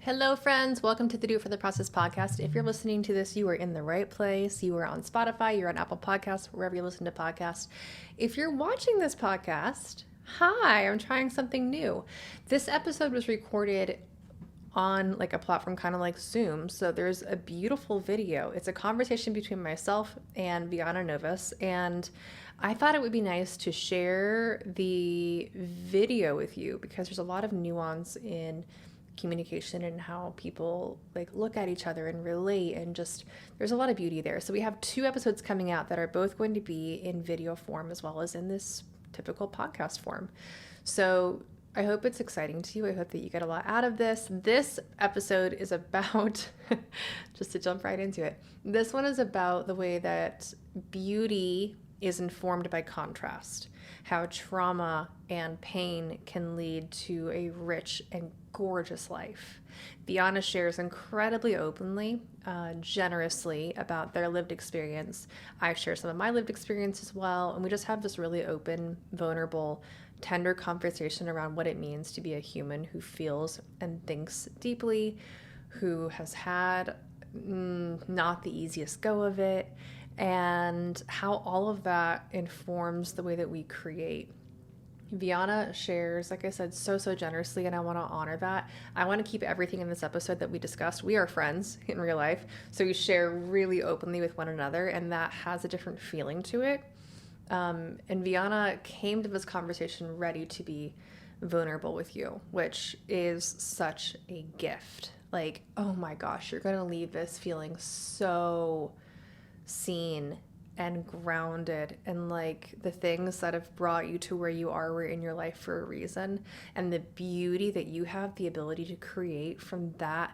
Hello, friends. Welcome to the Do It for the Process podcast. If you're listening to this, you are in the right place. You are on Spotify, you're on Apple Podcasts, wherever you listen to podcasts. If you're watching this podcast, hi, I'm trying something new. This episode was recorded on like a platform kind of like Zoom. So there's a beautiful video. It's a conversation between myself and Vyana Novus. And I thought it would be nice to share the video with you because there's a lot of nuance in communication and how people like look at each other and relate, and just there's a lot of beauty there. So we have 2 episodes coming out that are both going to be in video form as well as in this typical podcast form. So I hope it's exciting to you. I hope that you get a lot out of this. This episode is about, just to jump right into it, this one is about the way that beauty is informed by contrast, how trauma and pain can lead to a rich and gorgeous life. Vyana shares incredibly openly, generously about their lived experience. I share some of my lived experience as well, and we just have this really open, vulnerable, tender conversation around what it means to be a human who feels and thinks deeply, who has had not the easiest go of it, and how all of that informs the way that we create. Vyana shares, like I said, so generously, and I want to honor that. I want to keep everything in this episode that we discussed. We are friends in real life, so we share really openly with one another, and that has a different feeling to it. And Vyana came to this conversation ready to be vulnerable with you, which is such a gift. Like, oh my gosh, you're going to leave this feeling so seen and grounded, and like the things that have brought you to where you are were in your life for a reason, and the beauty that you have the ability to create from that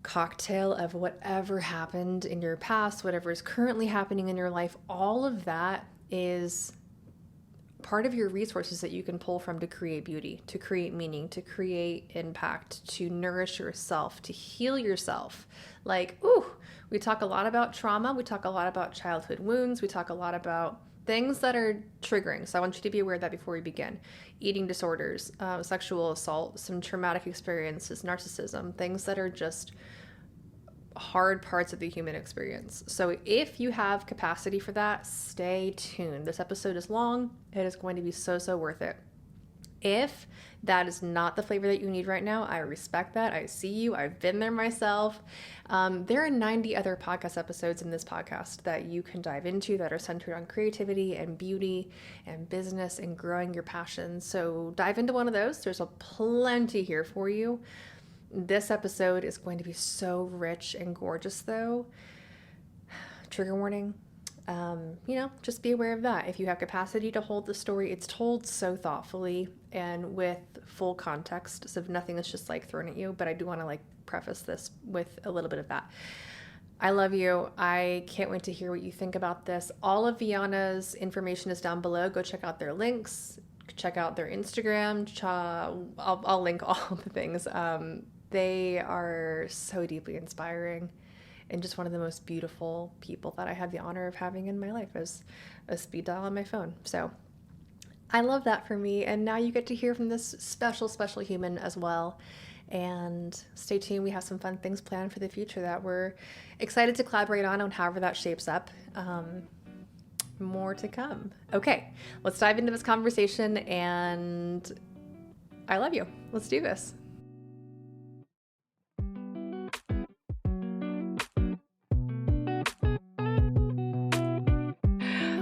cocktail of whatever happened in your past, whatever is currently happening in your life. All of that is part of your resources that you can pull from to create beauty, to create meaning, to create impact, to nourish yourself, to heal yourself. Like, we talk a lot about trauma. We talk a lot about childhood wounds. We talk a lot about things that are triggering. So I want you to be aware of that before we begin. Eating disorders, sexual assault, some traumatic experiences, narcissism, things that are just hard parts of the human experience. So if you have capacity for that, stay tuned. This episode is long. It is going to be so worth it. If that is not the flavor that you need right now, I respect that. I see you. I've been there myself. There are 90 other podcast episodes in this podcast that you can dive into that are centered on creativity and beauty and business and growing your passions. So dive into one of those. There's a plenty here for you. This episode is going to be so rich and gorgeous, though. Trigger warning. Just be aware of that. If you have capacity to hold the story, it's told so thoughtfully and with full context. So nothing is just like thrown at you. But I do want to like preface this with a little bit of that. I love you. I can't wait to hear what you think about this. All of Vyana's information is down below. Go check out their links. Check out their Instagram. I'll link all the things. They are so deeply inspiring and just one of the most beautiful people that I have the honor of having in my life as a speed dial on my phone. So I love that for me. And now you get to hear from this special human as well. And stay tuned. We have some fun things planned for the future that we're excited to collaborate on however that shapes up. More to come. Okay, let's dive into this conversation, and I love you. Let's do this.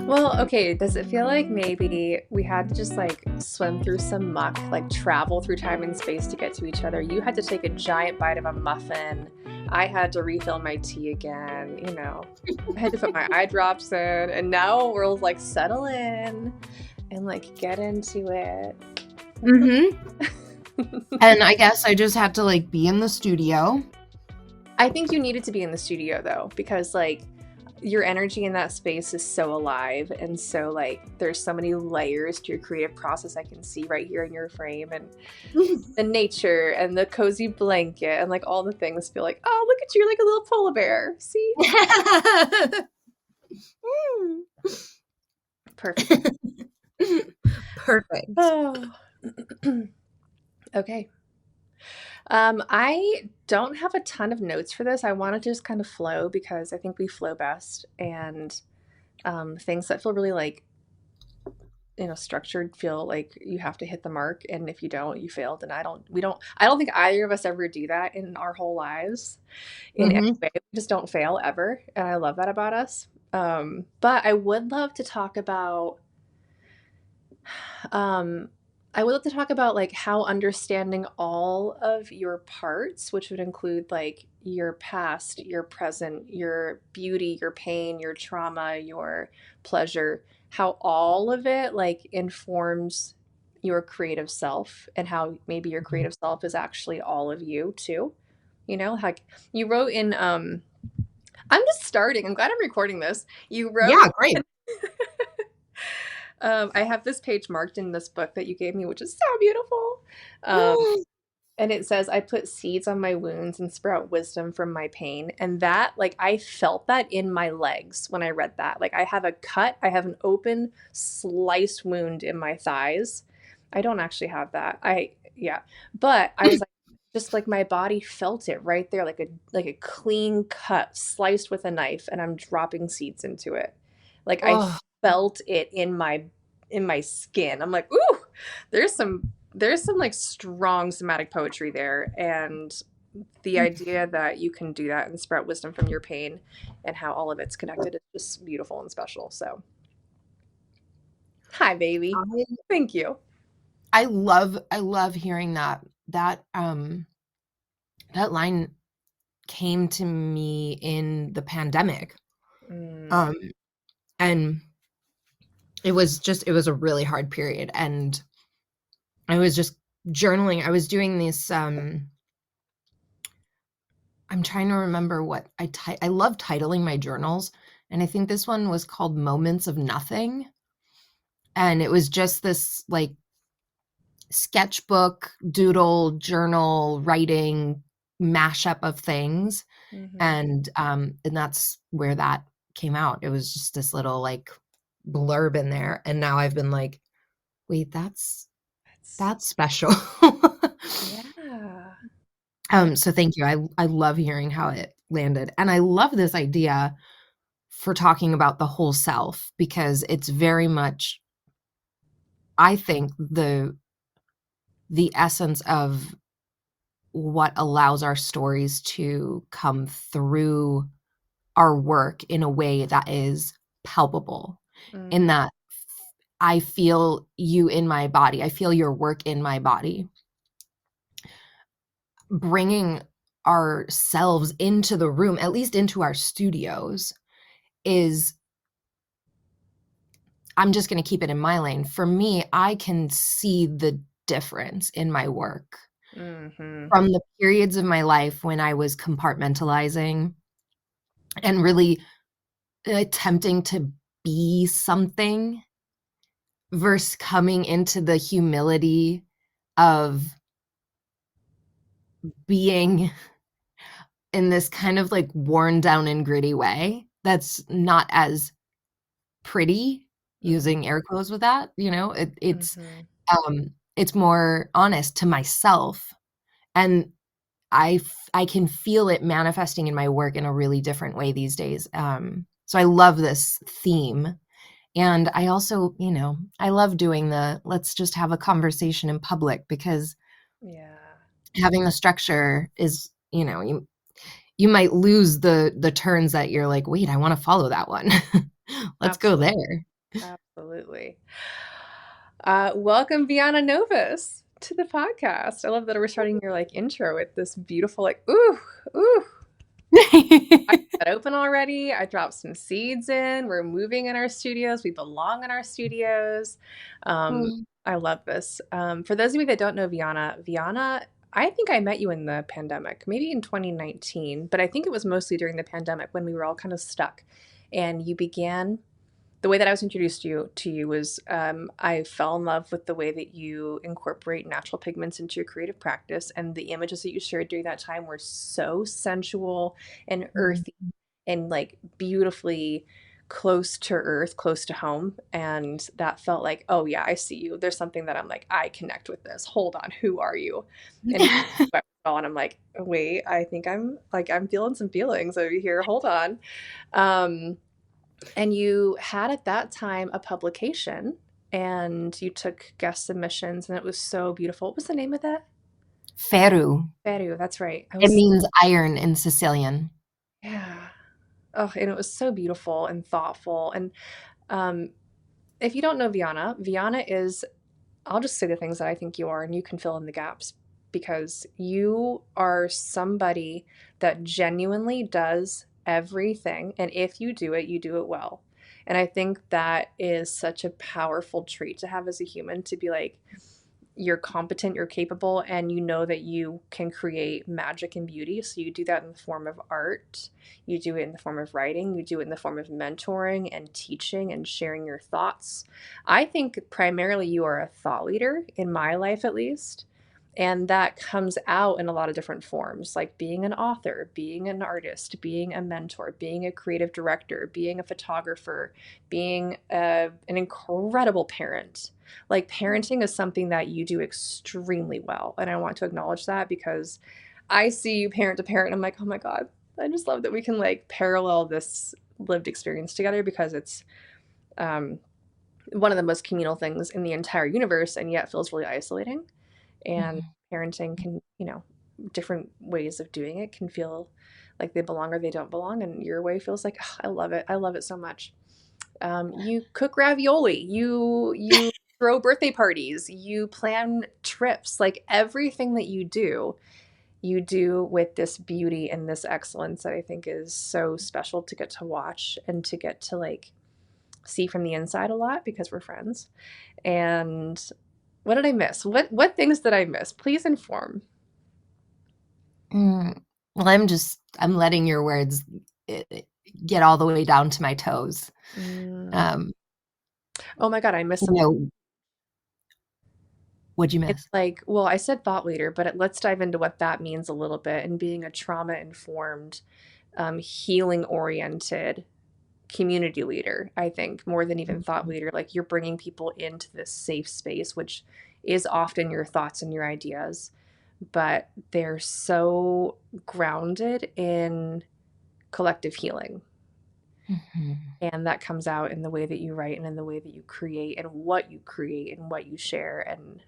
Well, okay, does it feel like maybe we had to just like swim through some muck, like travel through time and space to get to each other? You had to take a giant bite of a muffin. I had to refill my tea again, I had to put my eye drops in, and now we're like settle in and like get into it. And I guess I just had to like be in the studio. I think you needed to be in the studio though, because like your energy in that space is so alive, and so like there's so many layers to your creative process I can see right here in your frame, and the nature and the cozy blanket and like all the things feel like, oh, look at you, like a little polar bear. See? Perfect. Perfect. Oh. Okay. I don't have a ton of notes for this. I want to just kind of flow because I think we flow best, and things that feel really like structured feel like you have to hit the mark, and if you don't, you failed. And I don't think either of us ever do that in our whole lives in any Hmm. way. We just don't fail ever, and I love that about us. But um, I would love to talk about like how understanding all of your parts, which would include like your past, your present, your beauty, your pain, your trauma, your pleasure, how all of it like informs your creative self, and how maybe your creative self is actually all of you too. Like you wrote in I'm just starting. I'm glad I'm recording this. You wrote Yeah, great. I have this page marked in this book that you gave me, which is so beautiful. Um, and it says, I put seeds on my wounds and sprout wisdom from my pain. And that, like, I felt that in my legs when I read that. Like, I have a cut, I have an open, sliced wound in my thighs. I don't actually have that. Yeah. But I was like, just like my body felt it right there, like a clean cut, sliced with a knife, and I'm dropping seeds into it. Like I Oh, felt it in my skin. I'm like, ooh, there's some like strong somatic poetry there, and the idea that you can do that and sprout wisdom from your pain and how all of it's connected is just beautiful and special. So, hi, baby. I, Thank you. I love hearing that. That line came to me in the pandemic. Mm, Um, and it was a really hard period. And I was just journaling. I was doing this, I'm trying to remember what I love titling my journals. And I think this one was called Moments of Nothing. And it was just this like sketchbook, doodle, journal, writing mashup of things. hmm And that's where that came out. It was just this little like blurb in there. And now I've been like, wait, That's that's special. yeah. I So thank you. I love hearing how it landed. And I love this idea for talking about the whole self because it's very much, I think, the essence of what allows our stories to come through our work in a way that is palpable, in mm, that I feel you in my body. I feel your work in my body. Bringing ourselves into the room, at least into our studios, is, I'm just going to keep it in my lane. For me, I can see the difference in my work hmm from the periods of my life when I was compartmentalizing and really attempting to be something versus coming into the humility of being in this kind of like worn down and gritty way that's not as pretty, using air quotes with that, hmm it's more honest to myself. And I can feel it manifesting in my work in a really different way these days. So I love this theme. And I also, I love doing the let's just have a conversation in public because Yeah. having the structure is, you might lose the turns that you're like, wait, I want to follow that one. Let's go Absolutely. there. Absolutely. Welcome, Vyana Novus, to the podcast. I love that we're starting your like intro with this beautiful like ooh. I got open already. I dropped some seeds in. We're moving in our studios. We belong in our studios. I love this. For those of you that don't know Vyana, I think I met you in the pandemic, maybe in 2019, but I think it was mostly during the pandemic when we were all kind of stuck. And you began the way that I was introduced to you was I fell in love with the way that you incorporate natural pigments into your creative practice, and the images that you shared during that time were so sensual and earthy and like beautifully close to earth, close to home, and that felt like, oh yeah, I see you. There's something that I'm like, I connect with this. Hold on, who are you? And all, and I'm like, wait, I think I'm feeling some feelings over here. Hold on. Um, and you had at that time a publication and you took guest submissions and it was so beautiful. What was the name of that? Feru. Peru, that's right. I It was, means iron in Sicilian. yeah. Oh, and it was so beautiful and thoughtful. And um, if you don't know Vyana, Vyana is, I'll just say the things that I think you are, and you can fill in the gaps because you are somebody that genuinely does everything. And if you do it well. And I think that is such a powerful trait to have as a human to be like, you're competent, you're capable, and you know that you can create magic and beauty. So you do that in the form of art, you do it in the form of writing, you do it in the form of mentoring and teaching and sharing your thoughts. I think primarily you are a thought leader, in my life at least. And that comes out in a lot of different forms, like being an author, being an artist, being a mentor, being a creative director, being a photographer, being an incredible parent. Like parenting is something that you do extremely well. And I want to acknowledge that because I see you parent to parent and I'm like, oh my God, I just love that we can like parallel this lived experience together because it's um, one of the most communal things in the entire universe and yet feels really isolating. And Mhm. parenting can, different ways of doing it can feel like they belong or they don't belong. And your way feels like, oh, I love it. I love it so much. You cook ravioli, you throw birthday parties, you plan trips, like everything that you do with this beauty and this excellence that I think is so special to get to watch and to get to like see from the inside a lot because we're friends. And what did I miss? What things did I miss? Please inform. Mm. Well, I'm letting your words get all the way down to my toes. Mm. Um, Oh my God, I missed you something. know, what'd you It's miss? like, well, I said thought leader, but let's dive into what that means a little bit and being a trauma informed, healing oriented community leader, I think, more than even thought leader. Like you're bringing people into this safe space, which is often your thoughts and your ideas, but they're so grounded in collective healing. Mhm. And that comes out in the way that you write and in the way that you create and what you share. And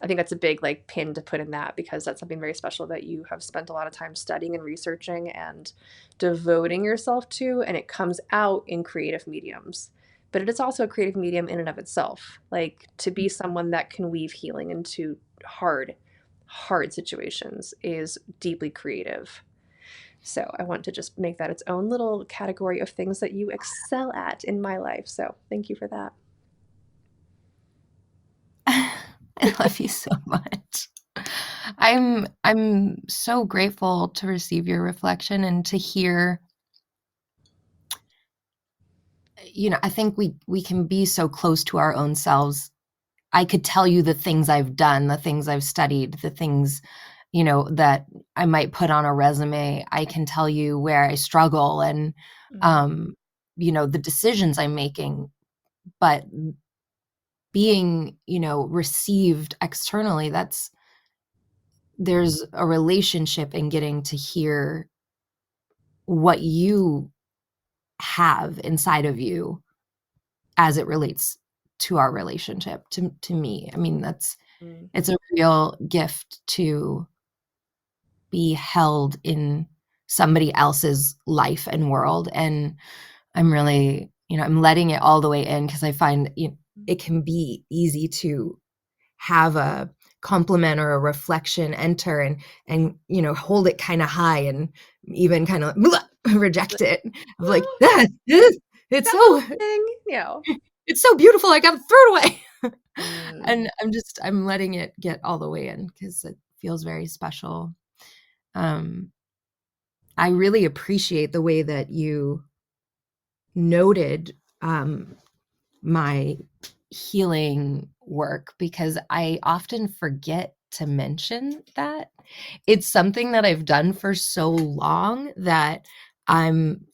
I think that's a big like pin to put in that because that's something very special that you have spent a lot of time studying and researching and devoting yourself to, and it comes out in creative mediums. But it is also a creative medium in and of itself. Like to be someone that can weave healing into hard situations is deeply creative. So I want to just make that its own little category of things that you excel at in my life. So thank you for that. I love you so much. I'm so grateful to receive your reflection and to hear, I think we can be so close to our own selves. I could tell you the things I've done, the things I've studied, the things, that I might put on a resume. I can tell you where I struggle and Mm, um, the decisions I'm making, but being, received externally, there's a relationship in getting to hear what you have inside of you as it relates to our relationship to me. I mean, mm, it's a real gift to be held in somebody else's life and world. And I'm really, I'm letting it all the way in because I find it can be easy to have a compliment or a reflection enter and hold it kind of high and even kind of reject it of like oh, ah, it's that so little thing. Yeah. it's so beautiful I gotta throw it away. Mm, And I'm letting it get all the way in because it feels very special. um I really appreciate the way that you noted my healing work because I often forget to mention that. It's something that I've done for so long that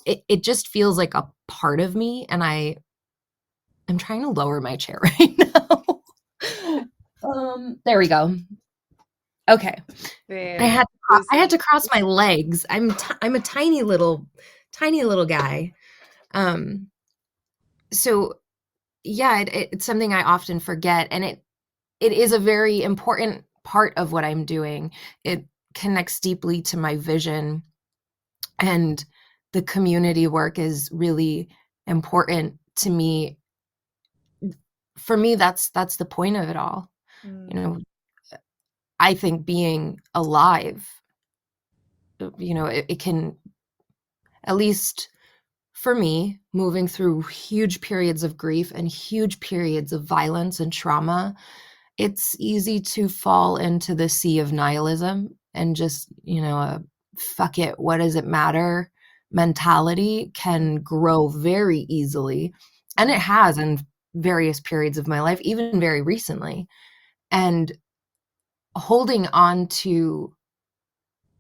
it just feels like a part of me, and I'm trying to lower my chair right now. There we go. Okay. I There. had I had Easy. to cross my legs. I'm a tiny little guy. Um, so yeah, it's something I often forget, and it is a very important part of what I'm doing. It connects deeply to my vision, and the community work is really important to me. For me, that's the point of it all. You Mm, know, I think being alive, it can, at least for me, moving through huge periods of grief and huge periods of violence and trauma, it's easy to fall into the sea of nihilism and just, a fuck it, what does it matter mentality mm, can grow very easily. And it mm, has in various periods of my life, even very recently. And holding on to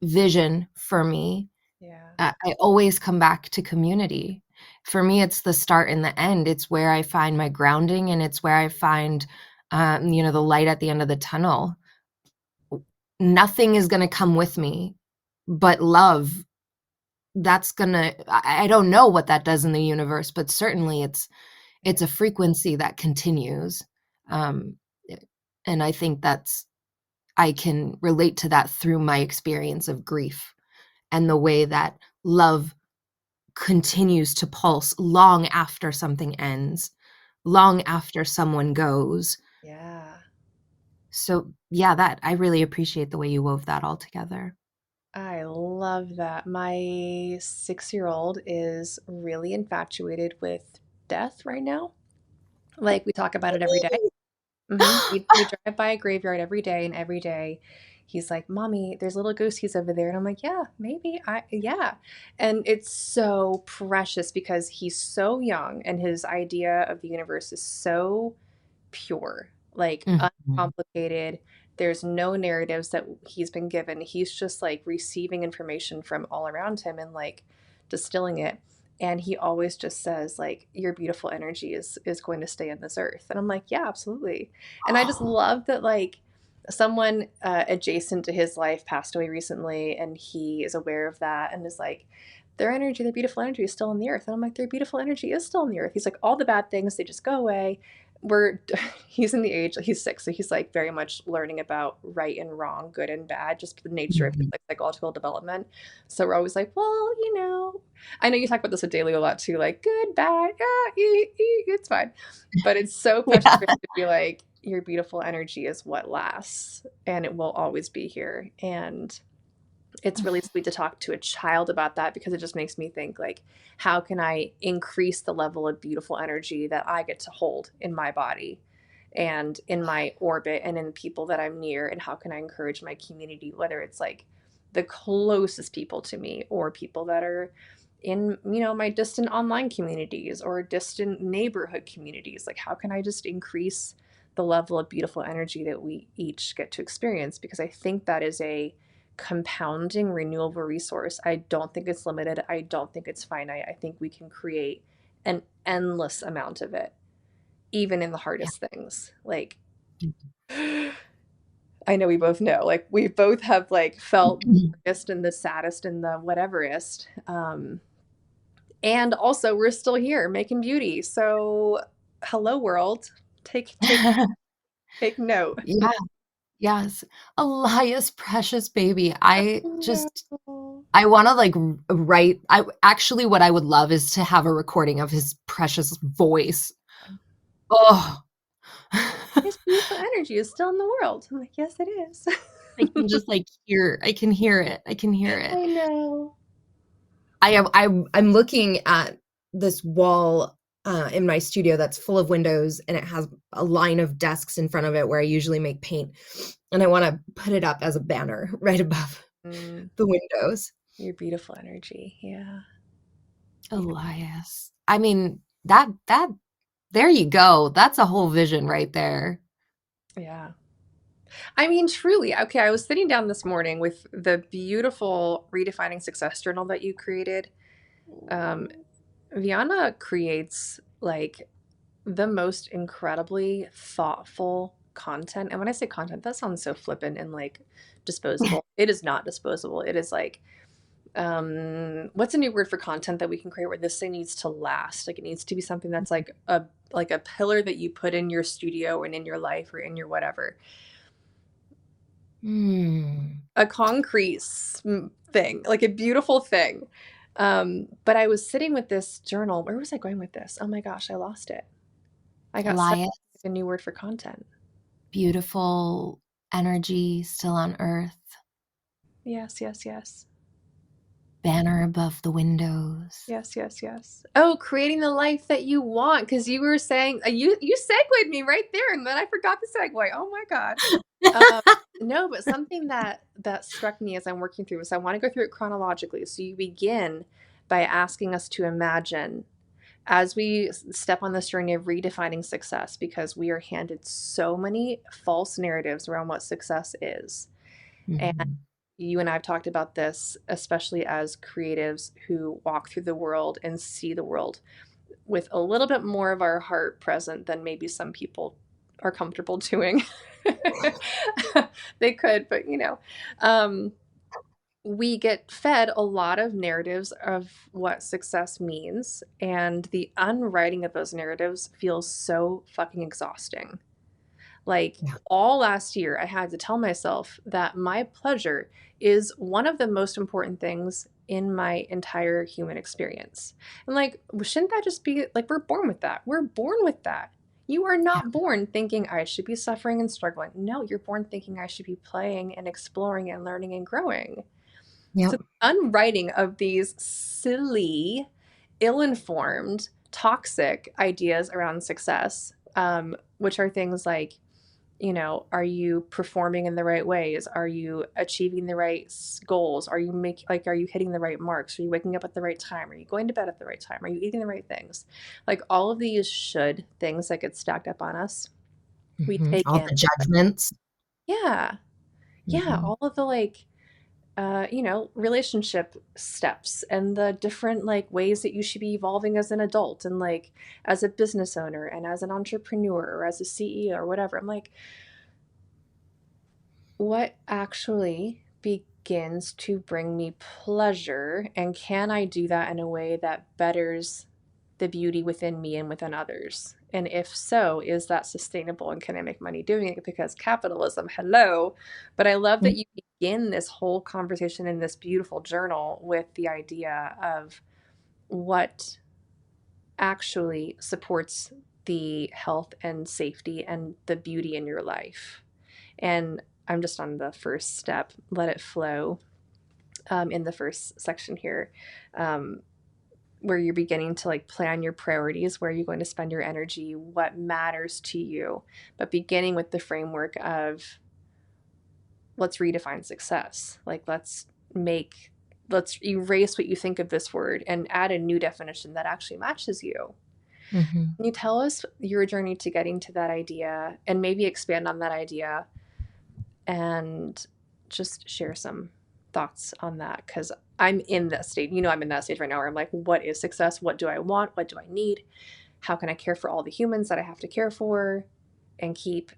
vision for me, yeah. I always come back to community. For me, it's the start and the end. It's where I find my grounding, and it's where I find, the light at the end of the tunnel. Nothing is going to come with me but love. That's gonna, I don't know what that does in the universe, but certainly it's Yeah. a frequency that continues. Um, and I think I can relate to that through my experience of grief and the way that love continues to pulse long after something ends, long after someone goes. Yeah. So yeah, that I really appreciate the way you wove that all together. I love that. My 6-year-old is really infatuated with death right now. Like we talk about it every day. We drive by a graveyard every day, and every day he's like, "Mommy, there's little ghosties over there." And I'm like, "Yeah, maybe. Yeah." And it's so precious because he's so young and his idea of the universe is so pure, like Mhm. uncomplicated. There's no narratives that he's been given. He's just like receiving information from all around him and like distilling it. And he always just says like your beautiful energy is going to stay in this earth. And I'm like, yeah, absolutely. And I just love that like someone adjacent to his life passed away recently and he is aware of that and is like their energy, their beautiful energy is still in the earth. And I'm like, their beautiful energy is still in the earth. He's like, all the bad things, they just go away. We're he's in the age, he's 6, so he's like very much learning about right and wrong, good and bad, just the nature of his Mhm. like psychological development. So we're always like, well, I know you talk about this with Daily a lot too, like good, bad, it's fine. But it's so precious Yeah. for him to be like, your beautiful energy is what lasts and it will always be here. And it's really sweet to talk to a child about that because it just makes me think like how can I increase the level of beautiful energy that I get to hold in my body and in my orbit and in people that I'm near, and how can I encourage my community, whether it's like the closest people to me or people that are in my distant online communities or distant neighborhood communities. Like how can I just increase the level of beautiful energy that we each get to experience, because I think that is a compounding renewable resource. I don't think it's limited. I don't think it's finite. I think we can create an endless amount of it, even in the Yeah. hardest things. Like, I know we both know, like, we both have like felt the darkest and the saddest and the whateverest. And also, we're still here making beauty. So, hello, world. Take note. Yeah. Yes. Elias, precious baby. No. I want to like write. I actually, what I would love is to have a recording of his precious voice. Oh, His beautiful energy is still in the world. I'm like, yes, it is. I can hear it. I can hear it. I know. I'm looking at this wall in my studio that's full of windows, and it has a line of desks in front of it where I usually make paint. And I want to put it up as a banner right above Mm, the windows. your beautiful energy. Yeah. Yeah. Elias. I mean, that there you go. That's a whole vision right there. Yeah. I mean, truly. Okay, I was sitting down this morning with the beautiful redefining success journal that you created. Um, Vyana creates like the most incredibly thoughtful content. And when I say content, that sounds so flippant and like disposable. It is not disposable. It is like, what's a new word for content that we can create where this thing needs to last? Like it needs to be something that's like a pillar that you put in your studio and in your life or in your whatever. A concrete thing, like a beautiful thing. But I was sitting with this journal. Where was I going with this? Oh my gosh, I lost it. I got stuck Elias, with a new word for content. beautiful energy still on earth, Yes, yes, yes. banner above the windows. Yes, yes, yes. Oh, creating the life that you want, because you were saying you segued me right there, and then I forgot the segue. Oh my God. No, but something that struck me as I'm working through this, I want to go through it chronologically. So you begin by asking us to imagine as we step on this journey of redefining success, because we are handed so many false narratives around what success is. And Mhm. you and I have talked about this, especially as creatives who walk through the world and see the world with a little bit more of our heart present than maybe some people are comfortable doing. They could, but we get fed a lot of narratives of what success means, and the unwriting of those narratives feels so fucking exhausting. Like Yeah. all last year, I had to tell myself that my pleasure is one of the most important things in my entire human experience. And like, shouldn't that just be like, we're born with that? We're born with that. You are Yeah. not born thinking I should be suffering and struggling. No, you're born thinking I should be playing and exploring and learning and growing. So, Yep. the unwriting of these silly, ill informed, toxic ideas around success, which are things like, are you performing in the right ways? Are you achieving the right goals? Are you hitting the right marks? Are you waking up at the right time? Are you going to bed at the right time? Are you eating the right things? Like all of these should things that get stacked up on us, we take All in. the judgments. Yeah. Yeah. Mhm. All of the like, relationship steps and the different like ways that you should be evolving as an adult and like as a business owner and as an entrepreneur or as a CEO or whatever. I'm like, what actually begins to bring me pleasure, and can I do that in a way that betters the beauty within me and within others? And if so, is that sustainable and can I make money doing it? Because capitalism, hello. But I love that you begin this whole conversation in this beautiful journal with the idea of what actually supports the health and safety and the beauty in your life. And I'm just on the first step, let it flow, in the first section here, um, where you're beginning to like plan your priorities, where you're going to spend your energy, what matters to you, but beginning with the framework of let's redefine success. Like let's erase what you think of this word and add a new definition that actually matches you. Mhm. Can you tell us your journey to getting to that idea and maybe expand on that idea and just share some thoughts on that? Because I'm in that state. I'm in that stage right now where I'm like, what is success? What do I want? What do I need? How can I care for all the humans that I have to care for and keep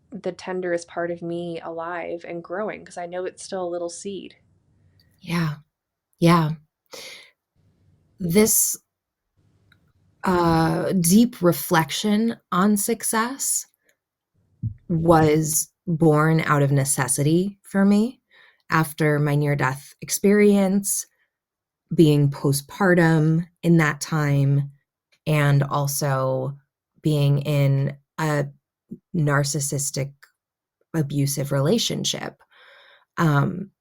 the tenderest part of me alive and growing? Because I know it's still a little seed. Yeah. Yeah. This deep reflection on success was born out of necessity for me after my near death experience, being postpartum in that time, and also being in a narcissistic, abusive relationship. Um,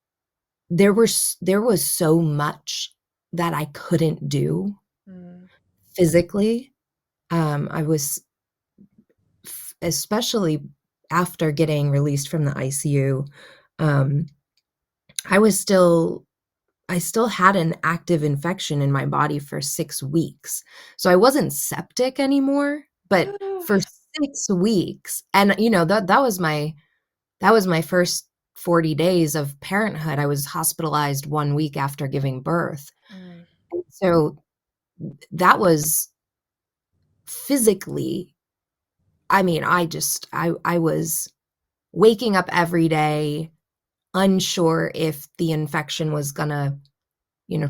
there was so much that I couldn't do Mm. physically. I was especially after getting released from the ICU. Um, I was still I still had an active infection in my body for 6 weeks. So I wasn't septic anymore, but for 6 weeks, and, that was my first 40 days of parenthood. I was hospitalized 1 week after giving birth. Mm. So that was physically, I mean, I was waking up every day, unsure if the infection was gonna,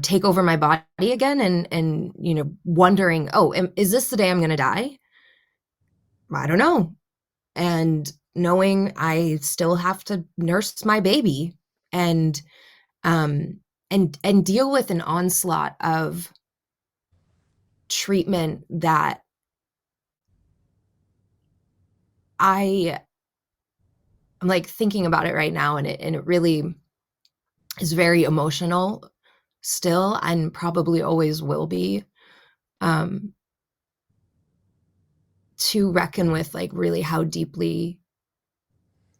take over my body again, and wondering, oh, is this the day I'm gonna die? I don't know. And knowing I still have to nurse my baby, and and deal with an onslaught of treatment that I'm like thinking about it right now, and it really is very emotional still, and probably always will be, um, to reckon with, like, really how deeply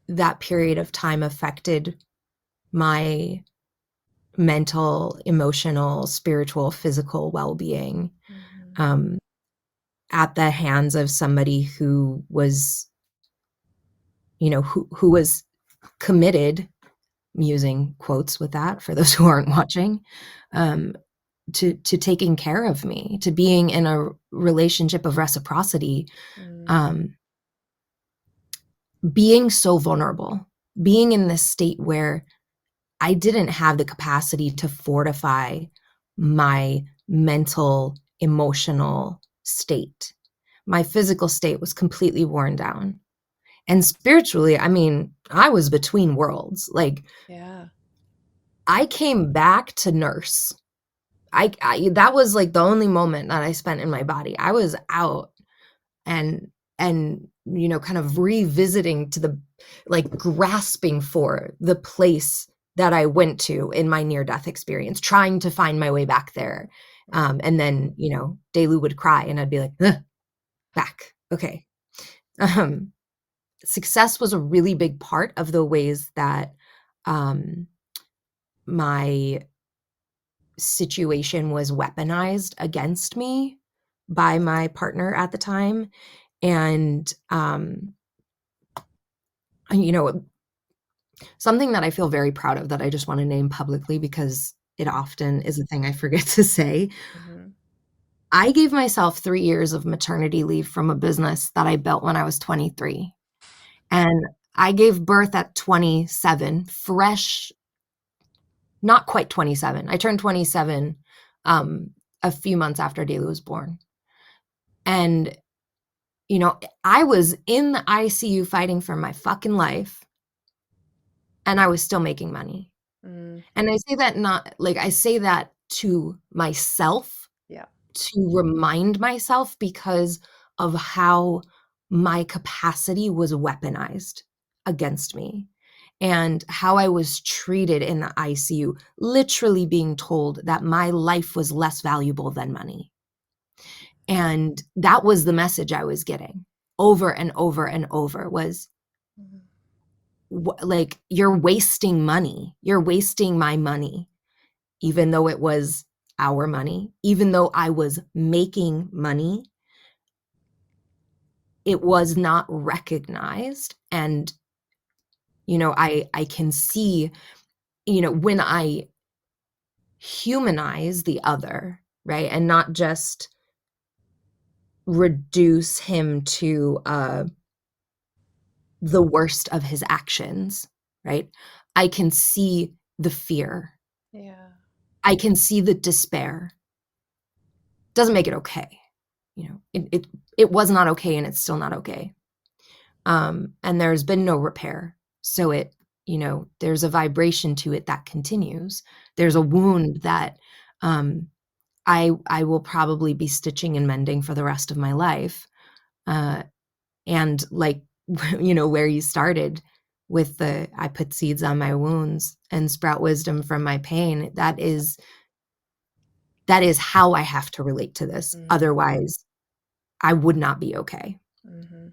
that period of time affected my mental, emotional, spiritual, physical well-being, Mm-hmm. um, at the hands of somebody who was, who was committed, using quotes with that for those who aren't watching, um, to taking care of me, to being in a relationship of reciprocity, Mm. um, being so vulnerable, being in this state where I didn't have the capacity to fortify my mental, emotional state. My physical state was completely worn down. And spiritually, I mean, I was between worlds. Like, Yeah. I came back to nurse. I that was like the only moment that I spent in my body. I was out, and kind of revisiting to the, like, grasping for the place that I went to in my near death experience, trying to find my way back there. And then, Delu would cry, and I'd be like, "Ugh, back. Okay." Um, Success was a really big part of the ways that, um, my situation was weaponized against me by my partner at the time. And, you know, something that I feel very proud of that I just want to name publicly because it often is a thing I forget to say. Mm-hmm. I gave myself 3 years of maternity leave from a business that I built when I was 23. And I gave birth at 27, fresh, not quite 27. I turned 27 um, a few months after Daly was born. And, I was in the ICU fighting for my fucking life, and I was still making money. Mm. And I say that, not like, I say that to myself, Yeah. to remind myself, because of how my capacity was weaponized against me, and how I was treated in the ICU, literally being told that my life was less valuable than money. And that was the message I was getting over and over and over, was Mm-hmm. like, you're wasting money. You're wasting my money, even though it was our money, even though I was making money. It was not recognized. And, I can see, when I humanize the other, right? And not just reduce him to the worst of his actions, right? I can see the fear. Yeah. I can see the despair. Doesn't make it okay. It was not okay, and it's still not okay. And there's been no repair. So there's a vibration to it that continues. There's a wound that I will probably be stitching and mending for the rest of my life. And like, where you started with the, I put seeds on my wounds and sprout wisdom from my pain. That is how I have to relate to this. Mm-hmm. Otherwise, I would not be okay. Mm-hmm.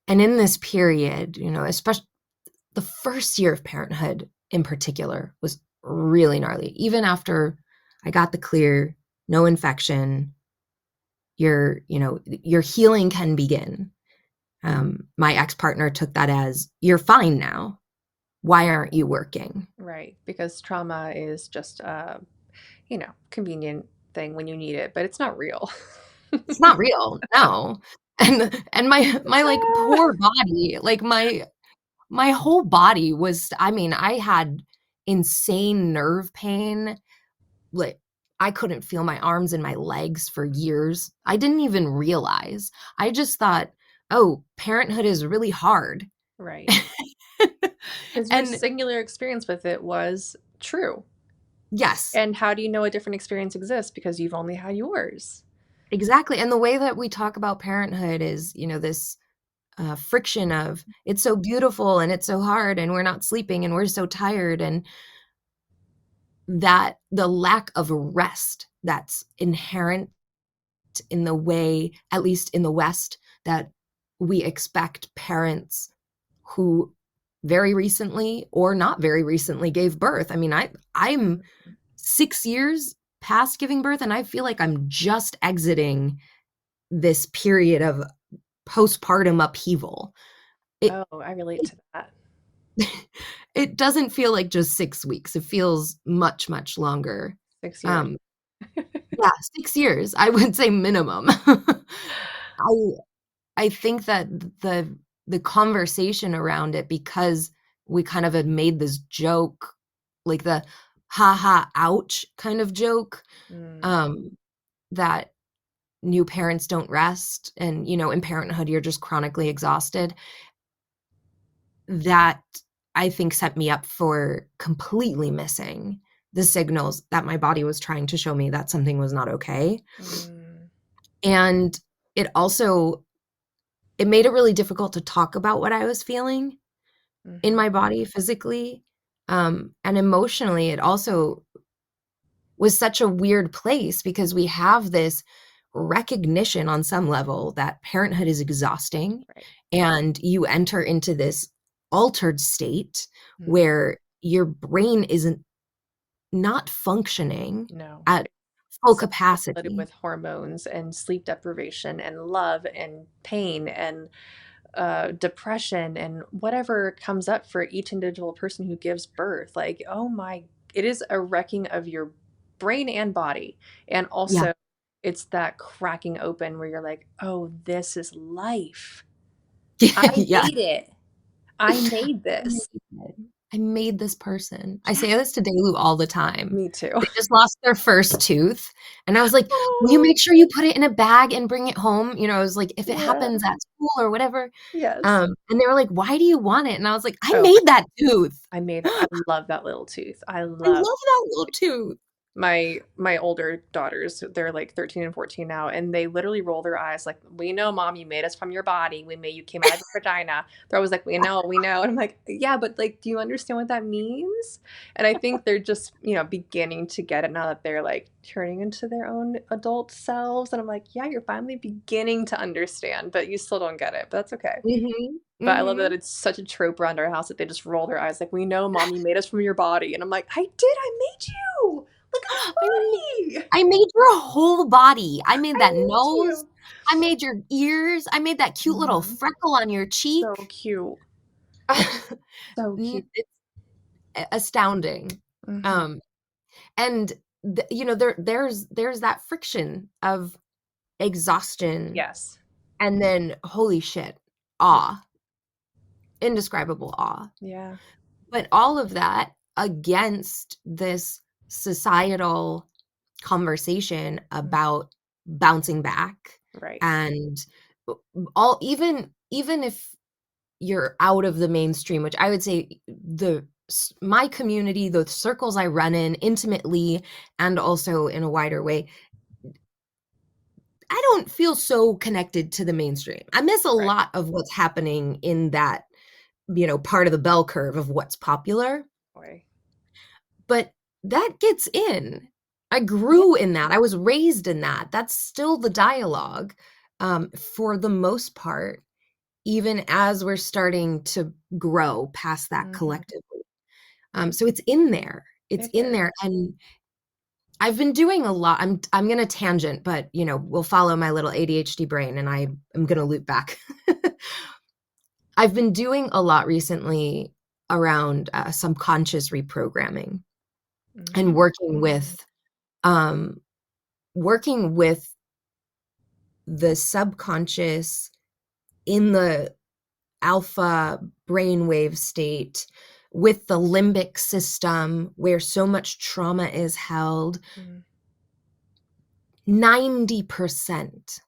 And in this period, especially the first year of parenthood in particular, was really gnarly. Even after I got the clear, no infection, your healing can begin. My ex-partner took that as, you're fine now. Why aren't you working? Right. Because trauma is just convenient thing when you need it, but it's not real. It's not real. No. And my like poor body, like my whole body was, I mean, I had insane nerve pain. Like, I couldn't feel my arms and my legs for years. I didn't even realize. I just thought, oh, parenthood is really hard. Right. Because your And singular experience with it was true. yes, And how do you know a different experience exists? Because you've only had yours. exactly. And the way that we talk about parenthood is, this friction of it's so beautiful and it's so hard and we're not sleeping and we're so tired, and that the lack of rest that's inherent in the way, at least in the West, that we expect parents who very recently or not very recently gave birth. I mean, I'm 6 years past giving birth, and I feel like I'm just exiting this period of postpartum upheaval. It Oh, I relate to that. it doesn't feel like just 6 weeks. It feels much, much longer. 6 years. Um, yeah, 6 years, I would say minimum. I I think that the conversation around it, because we kind of had made this joke, like the "ha ha, ouch" kind of joke, Mm, um, that new parents don't rest, and, in parenthood, you're just chronically exhausted. That, I think, set me up for completely missing the signals that my body was trying to show me that something was not okay. mm, And it made it really difficult to talk about what I was feeling in mhm. my body physically, and emotionally. It also was such a weird place because we have this recognition on some level that parenthood is exhausting, Right. and you enter into this altered state Mm, where your brain isn't not functioning no. at full So flooded capacity. with hormones and sleep deprivation and love and pain and depression and whatever comes up for each individual person who gives birth. Like, oh my, it is a wrecking of your brain and body. And Yeah. also, it's that cracking open where you're like, oh, this is life. I Yeah. made it. I made this. I made this person. I Yeah, say this to Delu all the time. me too. They just lost their first tooth, and I was like, "Will you Oh, make sure you put it in a bag and bring it home?" I was like, "If it yeah. happens at school or whatever." Yes. And they were like, "Why do you want it?" And I was like, "I Oh, made that tooth. I made it. I love that little tooth. I I love love that little tooth." my older daughters. They're like 13 and 14 now, and they literally roll their eyes like, we know, mom, you made us from your body, we made, you came out of your vagina. They're always like, we know, and I'm like, yeah, but like, do you understand what that means? And I think they're just, beginning to get it now that they're like turning into their own adult selves, and I'm like, yeah, you're finally beginning to understand, but you still don't get it, but that's okay. Mhm, But I love that mhm. it's such a trope around our house that they just roll their eyes like, we know, mom, you made us from your body. And I'm like, I did. I made you. Look at this I ma body. I made your whole body. I made I that made nose. you. I made your ears. I made that cute little Mhm. freckle on your So cheek. cute. So cute. It's astounding. Hmm. Um, and there's that friction of exhaustion, Yes. and then holy shit, Yeah. awe, indescribable awe. Yeah. But all of that against this societal conversation Mm. about bouncing back, Right. and all, even if you're out of the mainstream, which I would say my community, the circles I run in intimately and also in a wider way, I don't feel so connected to the mainstream. I miss a Right. lot of what's happening in that, part of the bell curve of what's popular, Boy. but that gets in. I Yeah. grew in that. I was raised in that. That's still the dialogue, for the most part, even as we're starting to grow past that Hmm. collectively. So it's in there. It's It in is. there, and I've been doing a lot. I'm gonna tangent, but we'll follow my little ADHD brain, and I am gonna loop back. I've been doing a lot recently around subconscious reprogramming, and Mm. um, working with the subconscious in the alpha brainwave state with the limbic system where so much trauma is held. 90%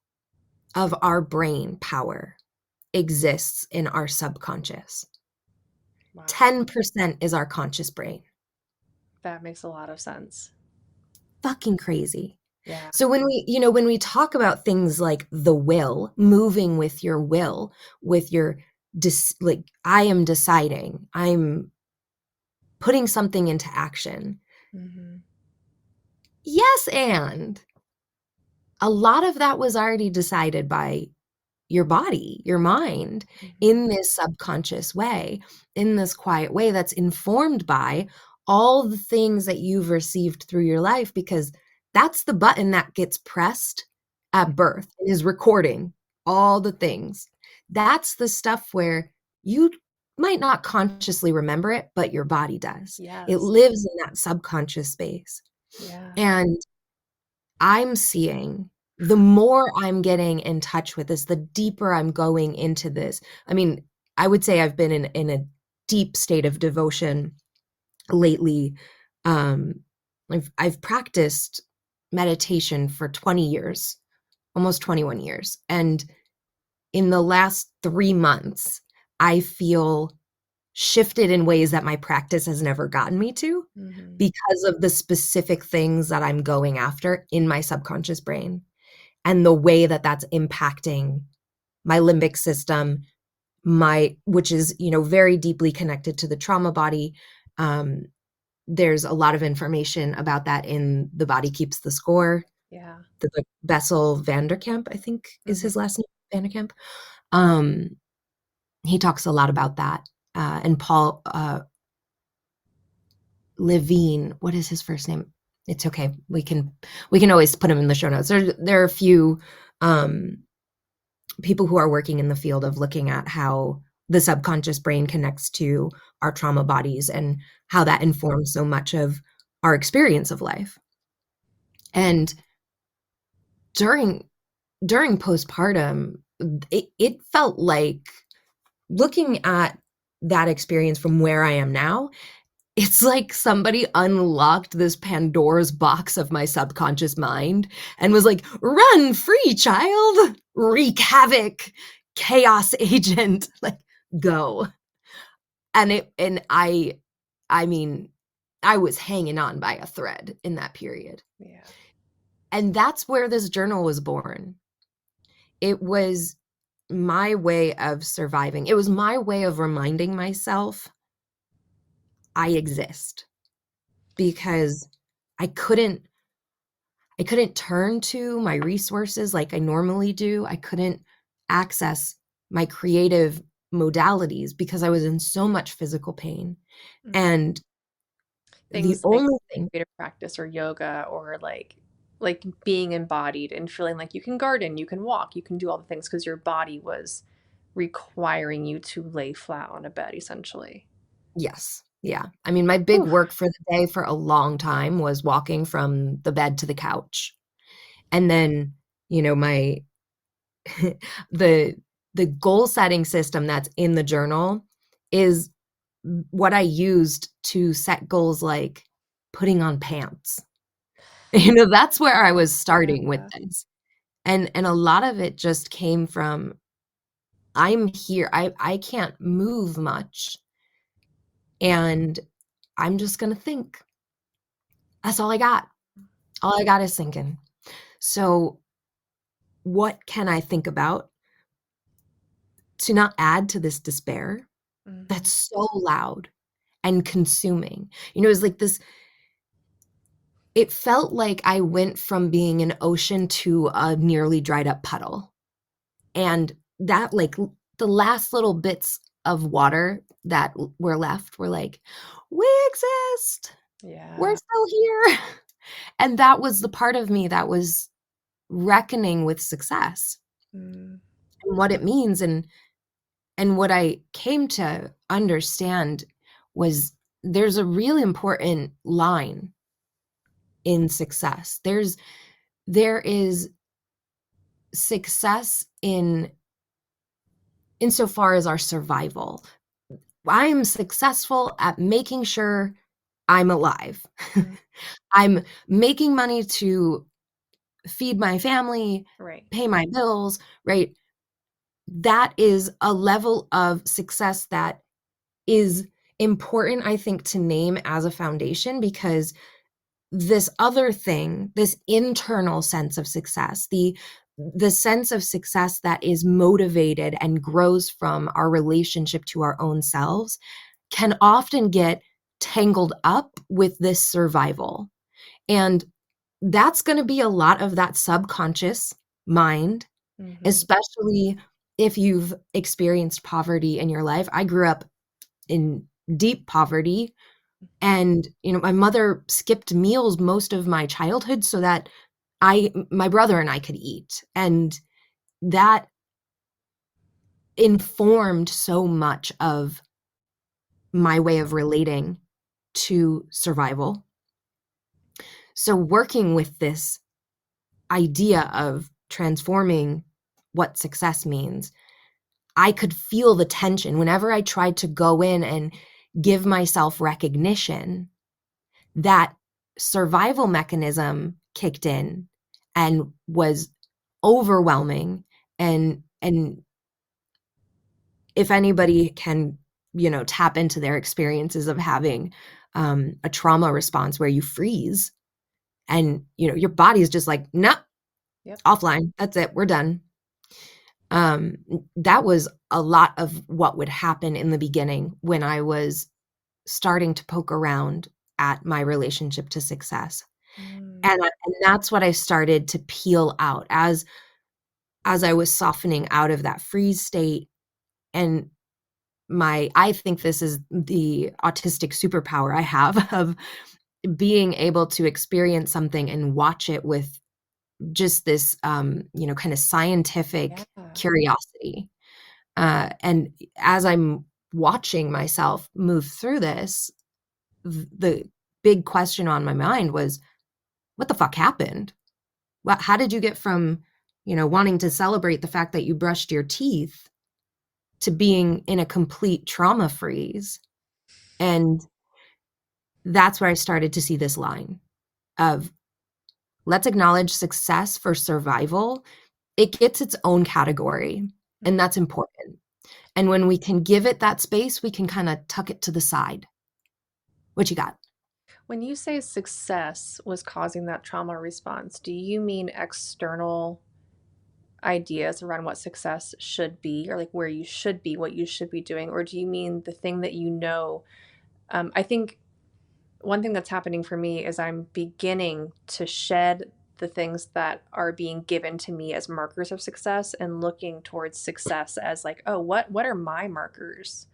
of our brain power exists in our subconscious. Wow. 10% is our conscious brain. That makes a lot of sense. Fucking crazy. Yeah. So when we talk about things like the will, moving with your will, with your like, I am deciding, I'm putting something into action. Yes, and a lot of that was already decided by your body, your mind, in this subconscious way, in this quiet way that's informed by all the things that you've received through your life, because that's the button that gets pressed at birth, is recording all the things. That's the stuff where you might not consciously remember it, but your body does. Yes. It lives in that subconscious space. Yeah. And I'm seeing, the more I'm getting in touch with this, the deeper I'm going into this. I mean, I would say I've been in a deep state of devotion lately. I've practiced meditation for 20 years, almost 21 years. And in the last 3 months, I feel shifted in ways that my practice has never gotten me to, because of the specific things that I'm going after in my subconscious brain and the way that that's impacting my limbic system, which is, very deeply connected to the trauma body. There's a lot of information about that in The Body Keeps the Score. Yeah. The book, Bessel van der Kamp, I think is his last name, Van der Kamp. He talks a lot about that. And Paul Levine, what is his first name? It's okay. We can always put him in the show notes. There are a few people who are working in the field of looking at how the subconscious brain connects to our trauma bodies and how that informs so much of our experience of life. And during postpartum, it felt like, looking at that experience from where I am now, it's like somebody unlocked this Pandora's box of my subconscious mind and was like, run free, child, wreak havoc, chaos agent, like, go. And I mean, I was hanging on by a thread in that period. Yeah. And that's where this journal was born. It was my way of surviving. It was my way of reminding myself I exist, because I couldn't turn to my resources like I normally do. I couldn't access my creative modalities because I was in so much physical pain. And Things the like only thing, creative practice or yoga or like being embodied and feeling like you can garden, you can walk, you can do all the things because your body was requiring you to lay flat on a bed, essentially. yes. Yeah. I mean, my big Oof. work for the day for a long time was walking from the bed to the couch. And then, my the goal setting system that's in the journal is what I used to set goals, like putting on pants. That's where I was starting with Yeah. this. And a lot of it just came from, I'm here. I can't move much. And I'm just going to think. That's all I got. All I got is thinking. So what can I think about to not add to this despair that's so loud and consuming? It's like this, it felt like I went from being an ocean to a nearly dried up puddle. And that, like, the last little bits of water that were left were like, we exist. Yeah. We're still here. And that was the part of me that was reckoning with success and what it means. And what I came to understand was, there's a really important line in success. There is success in insofar as our survival. I'm successful at making sure I'm alive. Mm. I'm making money to feed my family, Right. pay my bills, right? That is a level of success that is important, I think, to name as a foundation, because this other thing, this internal sense of success, the sense of success that is motivated and grows from our relationship to our own selves, can often get tangled up with this survival. And that's going to be a lot of that subconscious mind, Mm-hmm. especially if you've experienced poverty in your life. I grew up in deep poverty, and my mother skipped meals most of my childhood so that my brother and I could eat. And that informed so much of my way of relating to survival. So working with this idea of transforming what success means, I could feel the tension whenever I tried to go in and give myself recognition. That survival mechanism kicked in and was overwhelming. And if anybody can, tap into their experiences of having a trauma response where you freeze and your body is just like, nah, Yep. offline, that's it, we're done. That was a lot of what would happen in the beginning when I was starting to poke around at my relationship to success. Mm. And that's what I started to peel out as I was softening out of that freeze state. And I think this is the autistic superpower I have of being able to experience something and watch it with just this, kind of scientific Yeah. curiosity. And as I'm watching myself move through this, the big question on my mind was, what the fuck happened? How did you get from, wanting to celebrate the fact that you brushed your teeth to being in a complete trauma freeze? And that's where I started to see this line of, let's acknowledge success for survival. It gets its own category, and Mm. that's important. And when we can give it that space, we can kind of tuck it to the side. What you got? When you say success was causing that trauma response, do you mean external ideas around what success should be, or like where you should be, what you should be doing? Or do you mean the thing that you know? I think one thing that's happening for me is I'm beginning to shed the things that are being given to me as markers of success and looking towards success as like, oh, what are my markers?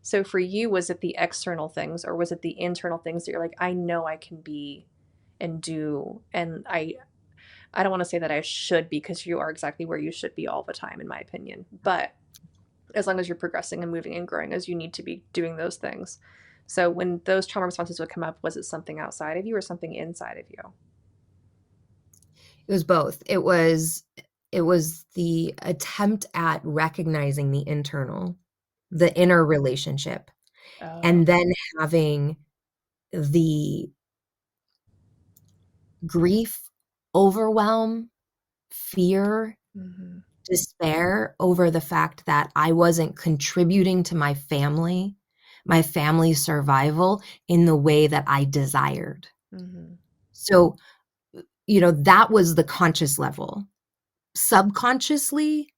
So for you, was it the external things, or was it the internal things that you're like, I know I can be and do, and I don't want to say that I should, because you are exactly where you should be all the time, in my opinion. But as long as you're progressing and moving and growing as you need to be doing those things. So when those trauma responses would come up, was it something outside of you or something inside of you? It was both. It was the attempt at recognizing the internal, the inner relationship, Oh. and then having the grief, overwhelm, fear, Mm-hmm. despair over the fact that I wasn't contributing to my family's survival in the way that I desired. Mm-hmm. So, that was the conscious level. Subconsciously,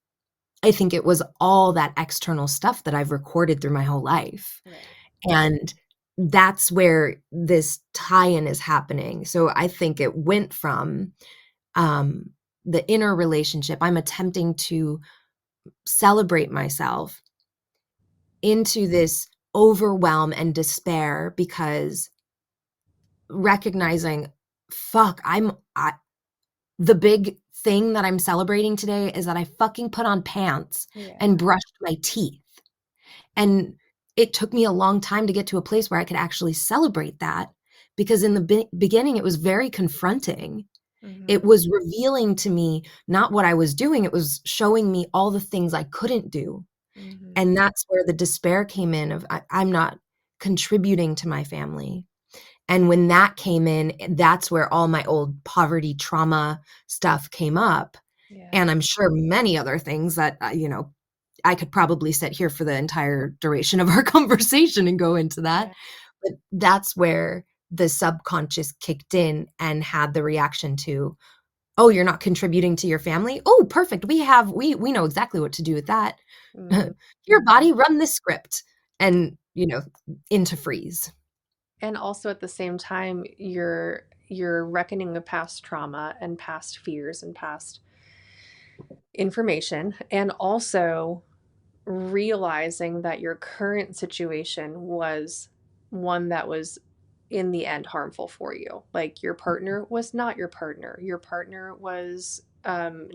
I think it was all that external stuff that I've recorded through my whole life. Right. And that's where this tie-in is happening. So I think it went from um, the inner relationship, I'm attempting to celebrate myself, into this overwhelm and despair because recognizing, fuck, the big thing that I'm celebrating today is that I fucking put on pants Yeah. and brushed my teeth. And it took me a long time to get to a place where I could actually celebrate that, because in the beginning, it was very confronting. Mm-hmm. It was revealing to me not what I was doing, it was showing me all the things I couldn't do. Mm-hmm. And that's where the despair came in of I'm not contributing to my family. And when that came in, that's where all my old poverty trauma stuff came up. Yeah. And I'm sure many other things that, I could probably sit here for the entire duration of our conversation and go into that. Yeah. But that's where the subconscious kicked in and had the reaction to, oh, you're not contributing to your family. Oh, perfect. We know exactly what to do with that. Mm-hmm. Your body, run this script, and into freeze. And also at the same time, you're reckoning with past trauma and past fears and past information, and also realizing that your current situation was one that was in the end harmful for you. Like your partner was not your partner. Your partner was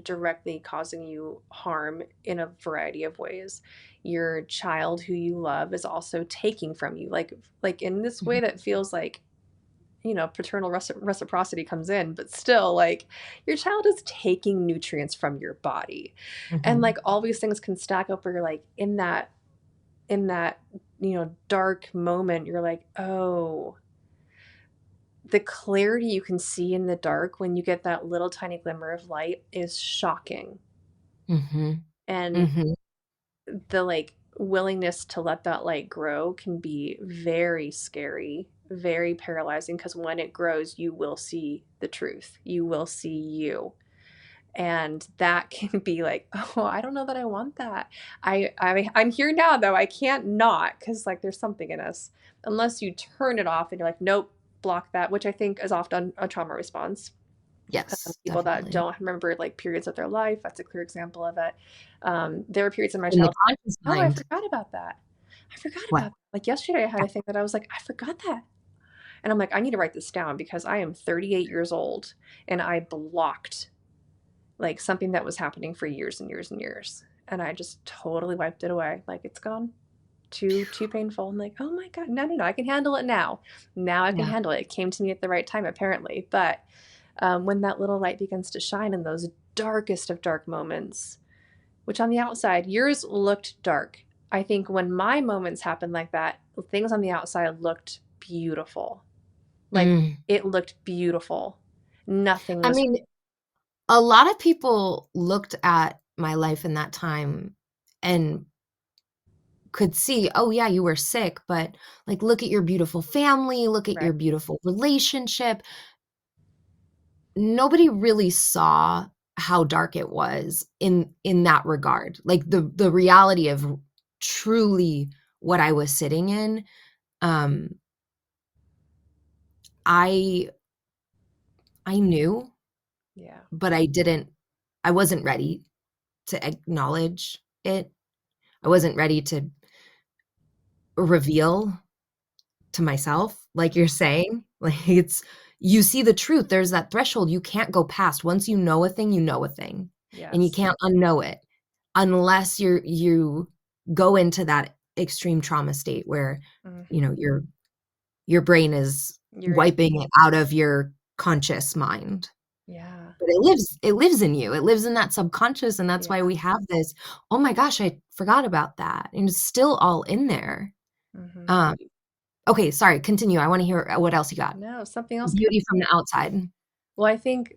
directly causing you harm in a variety of ways. Your child, who you love, is also taking from you. Like in this way Mhm, that feels like, paternal reciprocity comes in, but still, like, your child is taking nutrients from your body. And mhm, like all these things can stack up where you're like in that dark moment, you're like, oh, the clarity you can see in the dark when you get that little tiny glimmer of light is shocking. mhm, And mhm. the like willingness to let that light grow can be very scary, very paralyzing, because when it grows, you will see the truth. You will see you. And that can be like, oh, I don't know that I want that. I'm here now though. I can't not, because like there's something in us. Unless you turn it off and you're like, nope, block that, which I think is often a trauma response. Yes, People that definitely. don't remember like periods of their life, that's a clear example of it. There were periods in my In the childhood. conscious Oh, I mind. forgot about that. I forgot What? about that. Like yesterday, I had Yeah. a thing that I was like, I forgot that. And I'm like, I need to write this down because I am 38 years old and I blocked like something that was happening for years and years and years. And I just totally wiped it away. Like it's gone. Too painful. I'm like, oh my God, no, I can handle it now. Now I can Yeah. handle it. It came to me at the right time, apparently. But when that little light begins to shine in those darkest of dark moments, which on the outside, yours looked dark. I think when my moments happened like that, things on the outside looked beautiful. Like Mm. it looked beautiful. Nothing I was. mean, a lot of people looked at my life in that time and could see, "Oh, yeah, you were sick, but, like, look at your beautiful family, look at Right. your beautiful relationship." Nobody really saw how dark it was in that regard. Like, the reality of truly what I was sitting in, um, I I knew, Yeah. but I wasn't ready to acknowledge it. I wasn't ready to reveal to myself, like you're saying. Like, you see the truth, there's that threshold you can't go past. Once you know a thing, you know a thing, and you Yes. can't unknow it unless you go into that extreme trauma state where, Hmm. your brain is You're in. wiping it out of your conscious mind. Yeah. But it lives in you. It lives in that subconscious, and that's why Yeah. we have this, "Oh my gosh, I forgot about that," and it's still all in there. Hmm. Um, okay, sorry, continue. I wanna hear what else you got. No, something else came. Beauty from the outside. Well, I think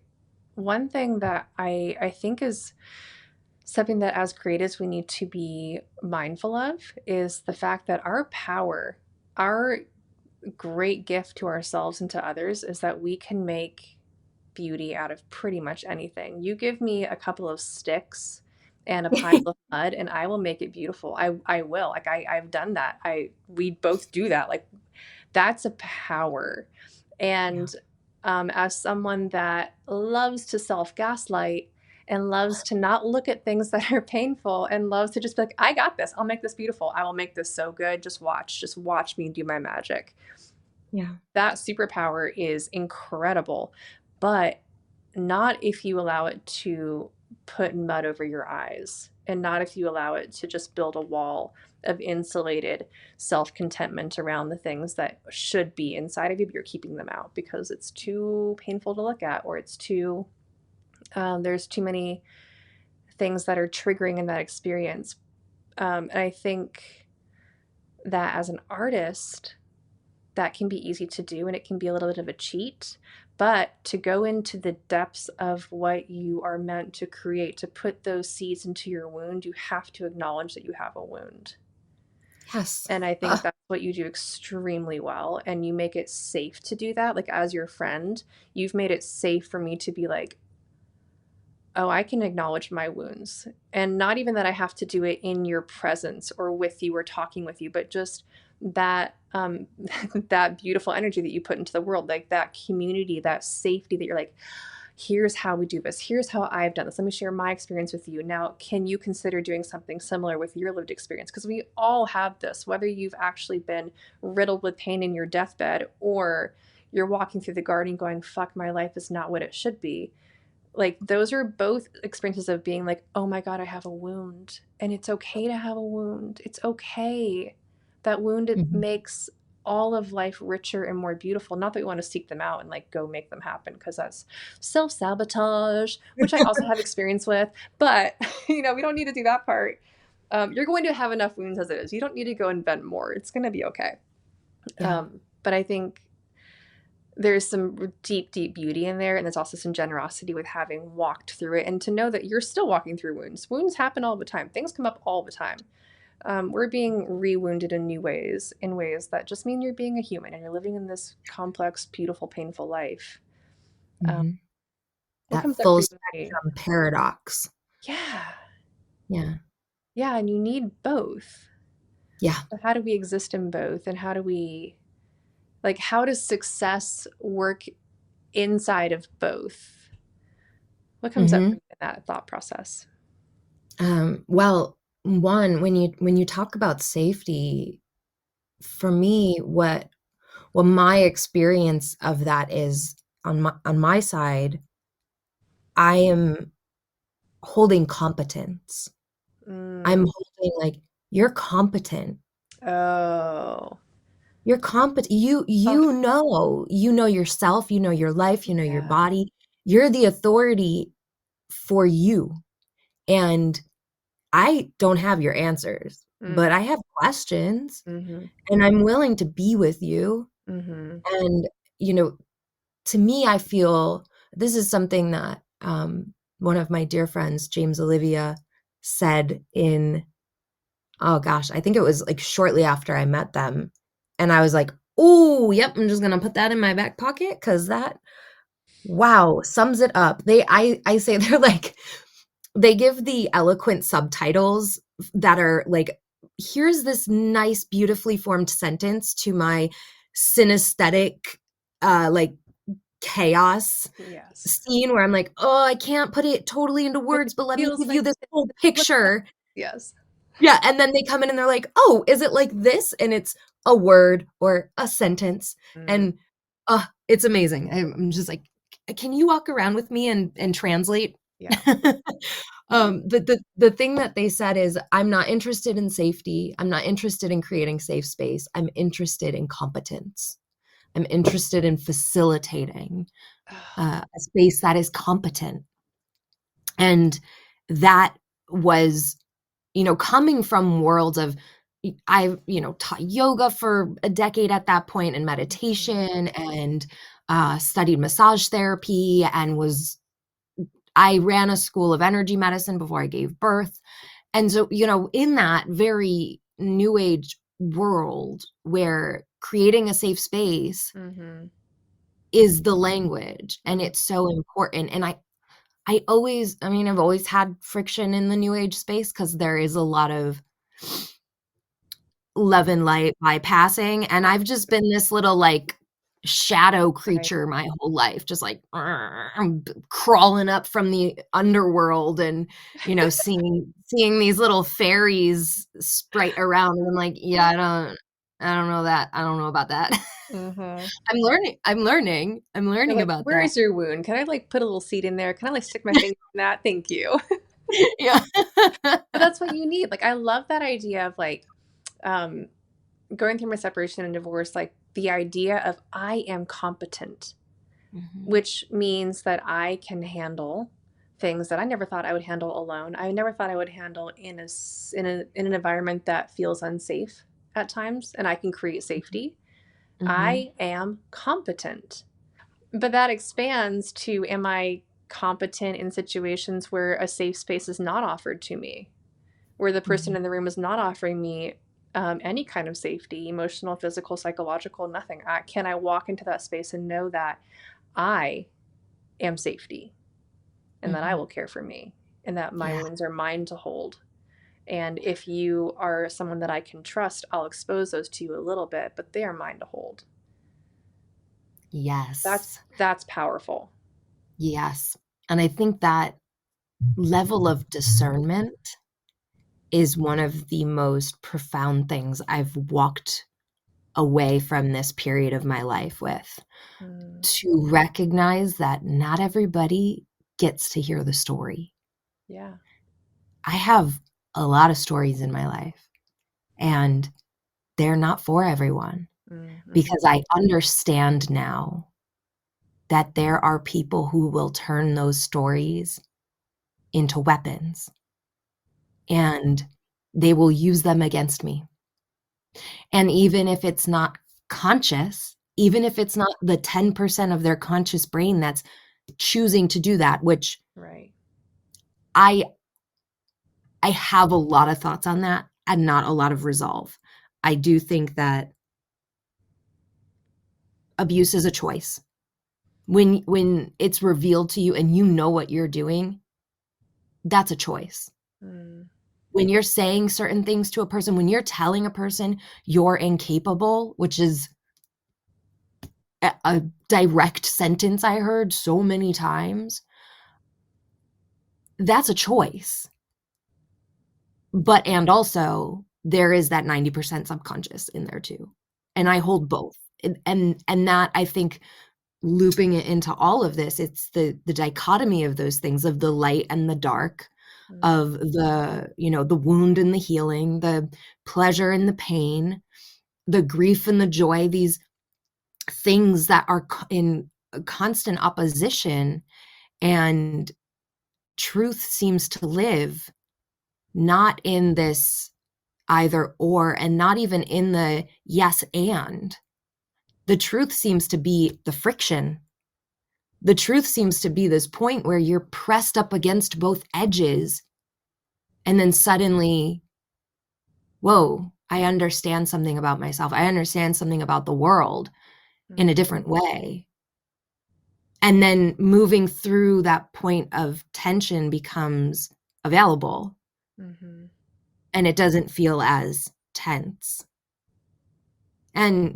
one thing that I think is something that as creatives we need to be mindful of is the fact that our power, our great gift to ourselves and to others is that we can make beauty out of pretty much anything. You give me a couple of sticks and a pile of mud and I will make it beautiful. I will. Like I've done that. We both do that. Like that's a power. Yeah. And as someone that loves to self gaslight and loves to not look at things that are painful and loves to just be like, I got this. I'll make this beautiful. I will make this so good. Just watch. Just watch me do my magic. Yeah. That superpower is incredible, but not if you allow it to put mud over your eyes and not if you allow it to just build a wall of insulated self-contentment around the things that should be inside of you, but you're keeping them out because it's too painful to look at, or it's too there's too many things that are triggering in that experience. And I think that as an artist, that can be easy to do and it can be a little bit of a cheat. But to go into the depths of what you are meant to create, to put those seeds into your wound, you have to acknowledge that you have a wound. Yes. And I think that's what you do extremely well. And you make it safe to do that. Like, as your friend, you've made it safe for me to be like, oh, I can acknowledge my wounds. And not even that I have to do it in your presence or with you or talking with you, but just that that beautiful energy that you put into the world, like that community, that safety that you're like, here's how we do this. Here's how I've done this. Let me share my experience with you. Now, can you consider doing something similar with your lived experience? Because we all have this, whether you've actually been riddled with pain in your deathbed or you're walking through the garden going, fuck, my life is not what it should be. Like, those are both experiences of being like, oh my God, I have a wound. And it's okay to have a wound. It's okay. That wound, it Mhm. makes all of life richer and more beautiful. Not that we want to seek them out and like go make them happen, because that's self-sabotage, which I also have experience with. But, we don't need to do that part. You're going to have enough wounds as it is. You don't need to go invent more. It's going to be okay. Yeah. But I think there's some deep, deep beauty in there. And there's also some generosity with having walked through it and to know that you're still walking through wounds. Wounds happen all the time. Things come up all the time. We're being re-wounded in ways that just mean you're being a human and you're living in this complex, beautiful, painful life. Um, Mhm. what That comes up full for you, Marie? spectrum paradox. Yeah. Yeah. Yeah. And you need both. Yeah. So how do we exist in both? And how does success work inside of both? What comes up for Mhm. you in that thought process? Well, one, when you talk about safety, for me, what my experience of that is on my side, I am holding competence. Mm. I'm holding like, you're competent. Oh. You're competent. Oh, You know yourself, you know your life, you know your yeah. body. You're the authority for you. And I don't have your answers, Mm. but I have questions Mhm. and I'm willing to be with you. Mhm. And, you know, to me, I feel this is something that one of my dear friends, James Olivia, said in, oh gosh, I think it was like shortly after I met them. And I was like, oh, yep, I'm just gonna put that in my back pocket because that, wow, sums it up. I say they're like, they give the eloquent subtitles that are like, here's this nice, beautifully formed sentence to my synesthetic, like chaos Yes. scene where I'm like, oh, I can't put it totally into But it words, but let me feels give you like this this. whole Look at that. picture. Yes. Yeah, and then they come in and they're like, "Oh, is it like this?" And it's a word or a sentence, Mm. and, it's amazing. I'm just like, "Can you walk around with me and translate?" Yeah. The thing that they said is, "I'm not interested in safety. I'm not interested in creating safe space. I'm interested in competence. I'm interested in facilitating, a space that is competent." And that was, coming from worlds of, I, taught yoga for a decade at that point and Mhm. meditation and studied massage therapy and I ran a school of energy medicine before I gave birth. And so, in that very new age world where creating a safe space Mhm. is the language and Mhm. it's so important. And I've always had friction in the new age space because there is a lot of love and light bypassing, and I've just been this little, like, shadow Right. creature my whole life, just like, crawling up from the underworld and, seeing these little fairies sprite around, and I'm like, "Yeah, I don't know that. I don't know about that." Mhm. I'm You're learning like, about "Where that. is your wound? Can I, like, put a little seed in there? Can I, like, stick my finger in that? Thank you." Yeah. But that's what you need. Like, I love that idea of, like, um, going through my separation and divorce, like, the idea of I am competent, Mhm. which means that I can handle things that I never thought I would handle alone. I never thought I would handle in an environment that feels unsafe at times, and I can create safety. Mm-hmm. I am competent. But that expands to, am I competent in situations where a safe space is not offered to me, where the person in the room is not offering me any kind of safety, emotional, physical, psychological, nothing. Can I walk into that space and know that I am safety, and that I Mm-hmm. will care for me, and that my Yeah. wounds are mine to hold? And if you are someone that I can trust, I'll expose those to you a little bit, but they are mine to hold. That's Yes. that's powerful. Yes. And I think that level of discernment is one of the most profound things I've walked away from this period of my life with, Mm, to recognize that not everybody gets to hear the story. yeah. I have a lot of stories in my life, and they're not for everyone, Mm-hmm. because I understand now that there are people who will turn those stories into weapons, and they will use them against me. And even if it's not conscious, even if it's not the 10% of their conscious brain that's choosing to do that, which Right. I I have a lot of thoughts on that and not a lot of resolve. I do think that abuse is a choice. When it's revealed to you and you know what you're doing, that's a choice. Mm, When you're saying certain things to a person, when you're telling a person you're incapable, which is a direct sentence I heard so many times, that's a choice. But and also there is that 90% subconscious in there too. And I hold both. And that, I think, looping it into all of this, it's the dichotomy of those things, of the light and the dark, mm, of the wound and the healing, the pleasure and the pain, the grief and the joy, these things that are in constant opposition. And truth seems to live not in this either or, and not even in the yes and. The truth seems to be the friction. The truth seems to be this point where you're pressed up against both edges, and then suddenly, whoa, I understand something about myself. I understand something about the world in a mm, different way. And then moving through that point of tension becomes available, mm-hmm. and it doesn't feel as tense. And,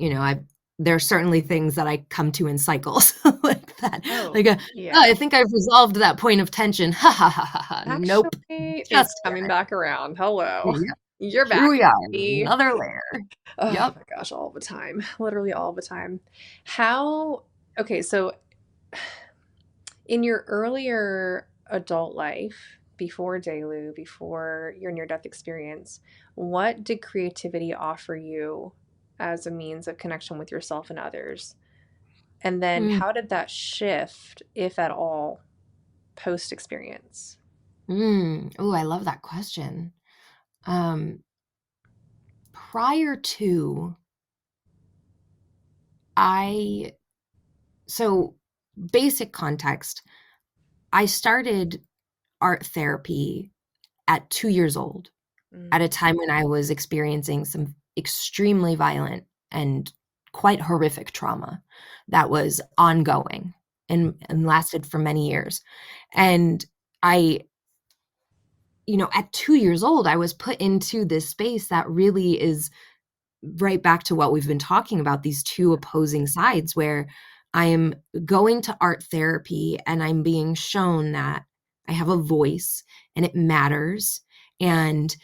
there are certainly things that I come to in cycles like that. Oh, Like, "Oh, yeah. I think I've resolved that point of tension. Ha, ha, ha, ha, ha. Nope. Actually, it's Just coming yet. back around. Hello. Yep. You're Here back. we are, Baby. another layer." Oh Yep. my gosh, all the time. Literally all the time. How, okay, so in your earlier adult life, before Delu, before your near death experience, what did creativity offer you as a means of connection with yourself and others? And then Mm, how did that shift, if at all, post experience? Ooh, I love that question. Um, Prior to, I so basic context, I started art therapy at 2 years old, at Mm, a time when I was experiencing some extremely violent and quite horrific trauma that was ongoing and lasted for many years. And I, at 2 years old, I was put into this space that really is right back to what we've been talking about, these two opposing sides, where I am going to art therapy and I'm being shown that I have a voice and it matters, and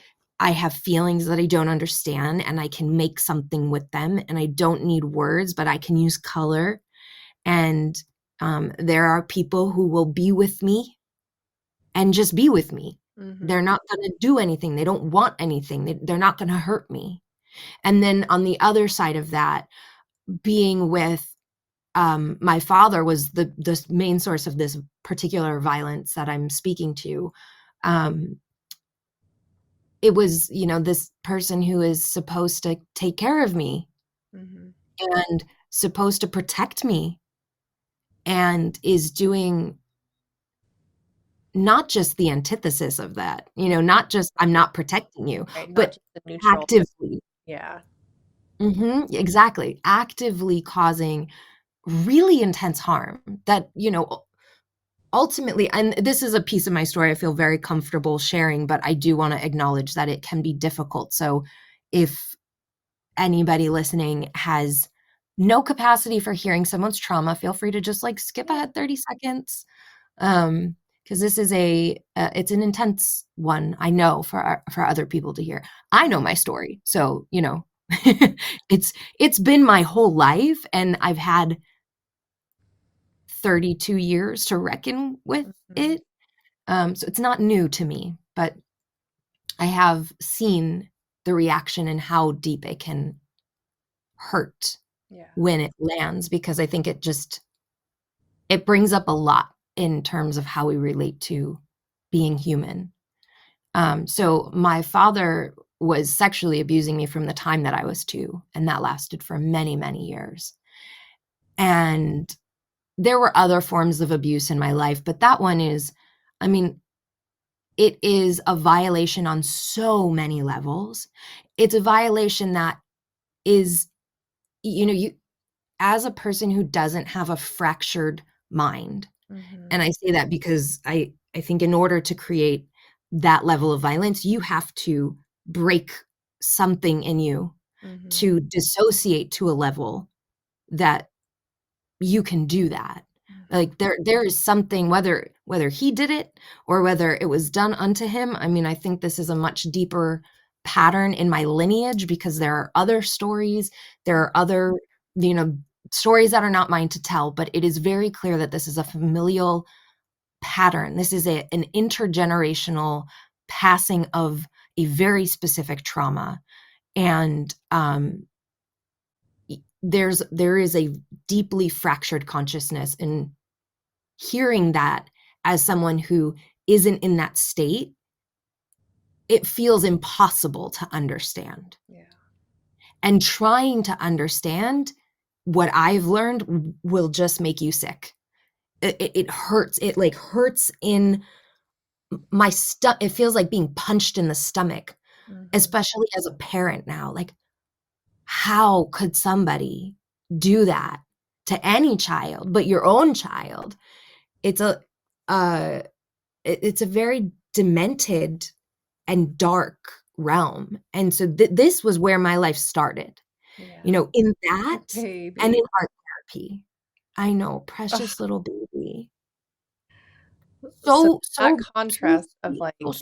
I have feelings that I don't understand and I can make something with them, and I don't need words, but I can use color. And there are people who will be with me and just be with me. mm-hmm. They're not going to do anything. They don't want anything. They're not going to hurt me. And then on the other side of that, being with my father was the main source of this particular violence that I'm speaking to. It was, this person who is supposed to take care of me Mm-hmm. and supposed to protect me and is doing not just the antithesis of that, not just I'm not protecting you, Right. Not but just the neutral, but actively. yeah. Exactly. Actively causing really intense harm that, ultimately, and this is a piece of my story I feel very comfortable sharing, but I do want to acknowledge that it can be difficult. So if anybody listening has no capacity for hearing someone's trauma, feel free to just like skip ahead 30 seconds. Because this is it's an intense one, I know, for other people to hear. I know my story, so it's been my whole life, and I've had 32 years to reckon with Mm-hmm. it. So it's not new to me, but I have seen the reaction and how deep it can hurt Yeah. when it lands, because I think it brings up a lot in terms of how we relate to being human. So my father was sexually abusing me from the time that I was 2, and that lasted for many, many years. And there were other forms of abuse in my life, but that one is, I mean, it is a violation on so many levels. It's a violation that is, you as a person who doesn't have a fractured mind, Mm-hmm. and I say that because I think in order to create that level of violence, you have to break something in you Mm-hmm. to dissociate to a level that you can do that. Mm-hmm. Like there is something, whether he did it or whether it was done unto him. I mean, I think this is a much deeper pattern in my lineage, because there are other stories, there are other, stories that are not mine to tell, but it is very clear that this is a familial pattern. This is an intergenerational passing of a very specific trauma. And there is a deeply fractured consciousness, and hearing that as someone who isn't in that state, it feels impossible to understand. Yeah. And trying to understand what I've learned will just make you sick. It hurts. It like hurts in my stomach. It feels like being punched in the stomach, Mm-hmm. especially as a parent now. Like, how could somebody do that to any child, but your own child? It's a uh it's a very demented and dark realm. And so this was where my life started, Yeah. in that and Baby. in art therapy. I know, Ugh. precious little baby. So So, that so sweet, contrast of sweet, so like,